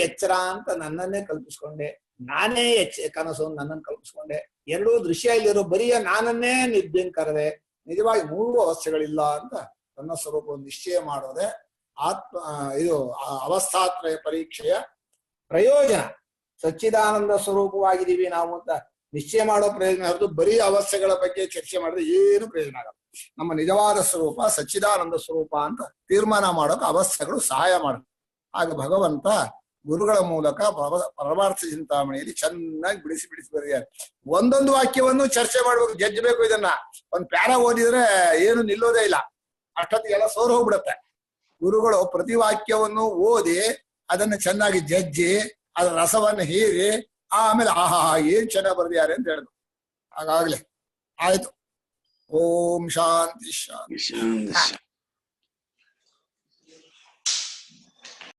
ಎಚ್ಚರ ಅಂತ ನನ್ನನ್ನೇ ಕಲ್ಪಿಸ್ಕೊಂಡೆ, ನಾನೇ ಕನಸು ನನ್ನನ್ನು ಕಲ್ಪಿಸ್ಕೊಂಡೆ, ಎರಡೂ ದೃಶ್ಯ ಇಲ್ಲಿರೋ ಬರಿಯ ನಾನನ್ನೇ ನಿದ್ದೆನ್ ಕರೆದೆ, ನಿಜವಾಗಿ 3 ಅವಸ್ಥೆಗಳಿಲ್ಲ ಅಂತ ತನ್ನ ಸ್ವರೂಪವನ್ನು ನಿಶ್ಚಯ ಮಾಡೋದೆ ಇದು ಅವಸ್ಥಾತ್ರಯ ಪರೀಕ್ಷೆಯ ಪ್ರಯೋಜನ. ಸಚ್ಚಿದಾನಂದ ಸ್ವರೂಪವಾಗಿದ್ದೀವಿ ನಾವು ಅಂತ ನಿಶ್ಚಯ ಮಾಡೋ ಪ್ರಯೋಜನ ಹೊರತು ಬರೀ ಅವಸ್ಥೆಗಳ ಬಗ್ಗೆ ಚರ್ಚೆ ಮಾಡಿದ್ರೆ ಏನು ಪ್ರಯೋಜನ ಆಗಲ್ಲ. ನಮ್ಮ ನಿಜವಾದ ಸ್ವರೂಪ ಸಚ್ಚಿದಾನಂದ ಸ್ವರೂಪ ಅಂತ ತೀರ್ಮಾನ ಮಾಡೋಕೆ ಅವಸ್ಥೆಗಳು ಸಹಾಯ ಮಾಡುತ್ತೆ. ಆಗ ಭಗವಂತ ಗುರುಗಳ ಮೂಲಕ ಪರಮಾರ್ಥ ಚಿಂತಾಮಣಿಯಲ್ಲಿ ಚೆನ್ನಾಗಿ ಬಿಡಿಸಿ ಬರೆದಿದ್ದಾರೆ. ಒಂದೊಂದು ವಾಕ್ಯವನ್ನು ಚರ್ಚೆ ಮಾಡ್ಬೇಕು, ಜಜ್ಜಬೇಕು. ಇದನ್ನ ಒಂದು ಪ್ಯಾರ ಓದಿದ್ರೆ ಏನು ನಿಲ್ಲೋದೇ ಇಲ್ಲ, ಅಷ್ಟೊತ್ತಿಗೆಲ್ಲ ಸೋರ್ ಹೋಗ್ಬಿಡತ್ತೆ. ಗುರುಗಳು ಪ್ರತಿ ವಾಕ್ಯವನ್ನು ಓದಿ ಅದನ್ನ ಚೆನ್ನಾಗಿ ಜಜ್ಜಿ ಅದರ ರಸವನ್ನು ಹೀರಿ ಆಮೇಲೆ ಆಹಾ ಏನ್ ಚೆನ್ನಾಗಿ ಬರೆದಿದ್ದಾರೆ ಅಂತ ಹೇಳಿದ್ರು. ಹಾಗಾಗ್ಲಿ ಆಯ್ತು. ಓಂ ಶಾಂತಿ ಶಾಂತಿ.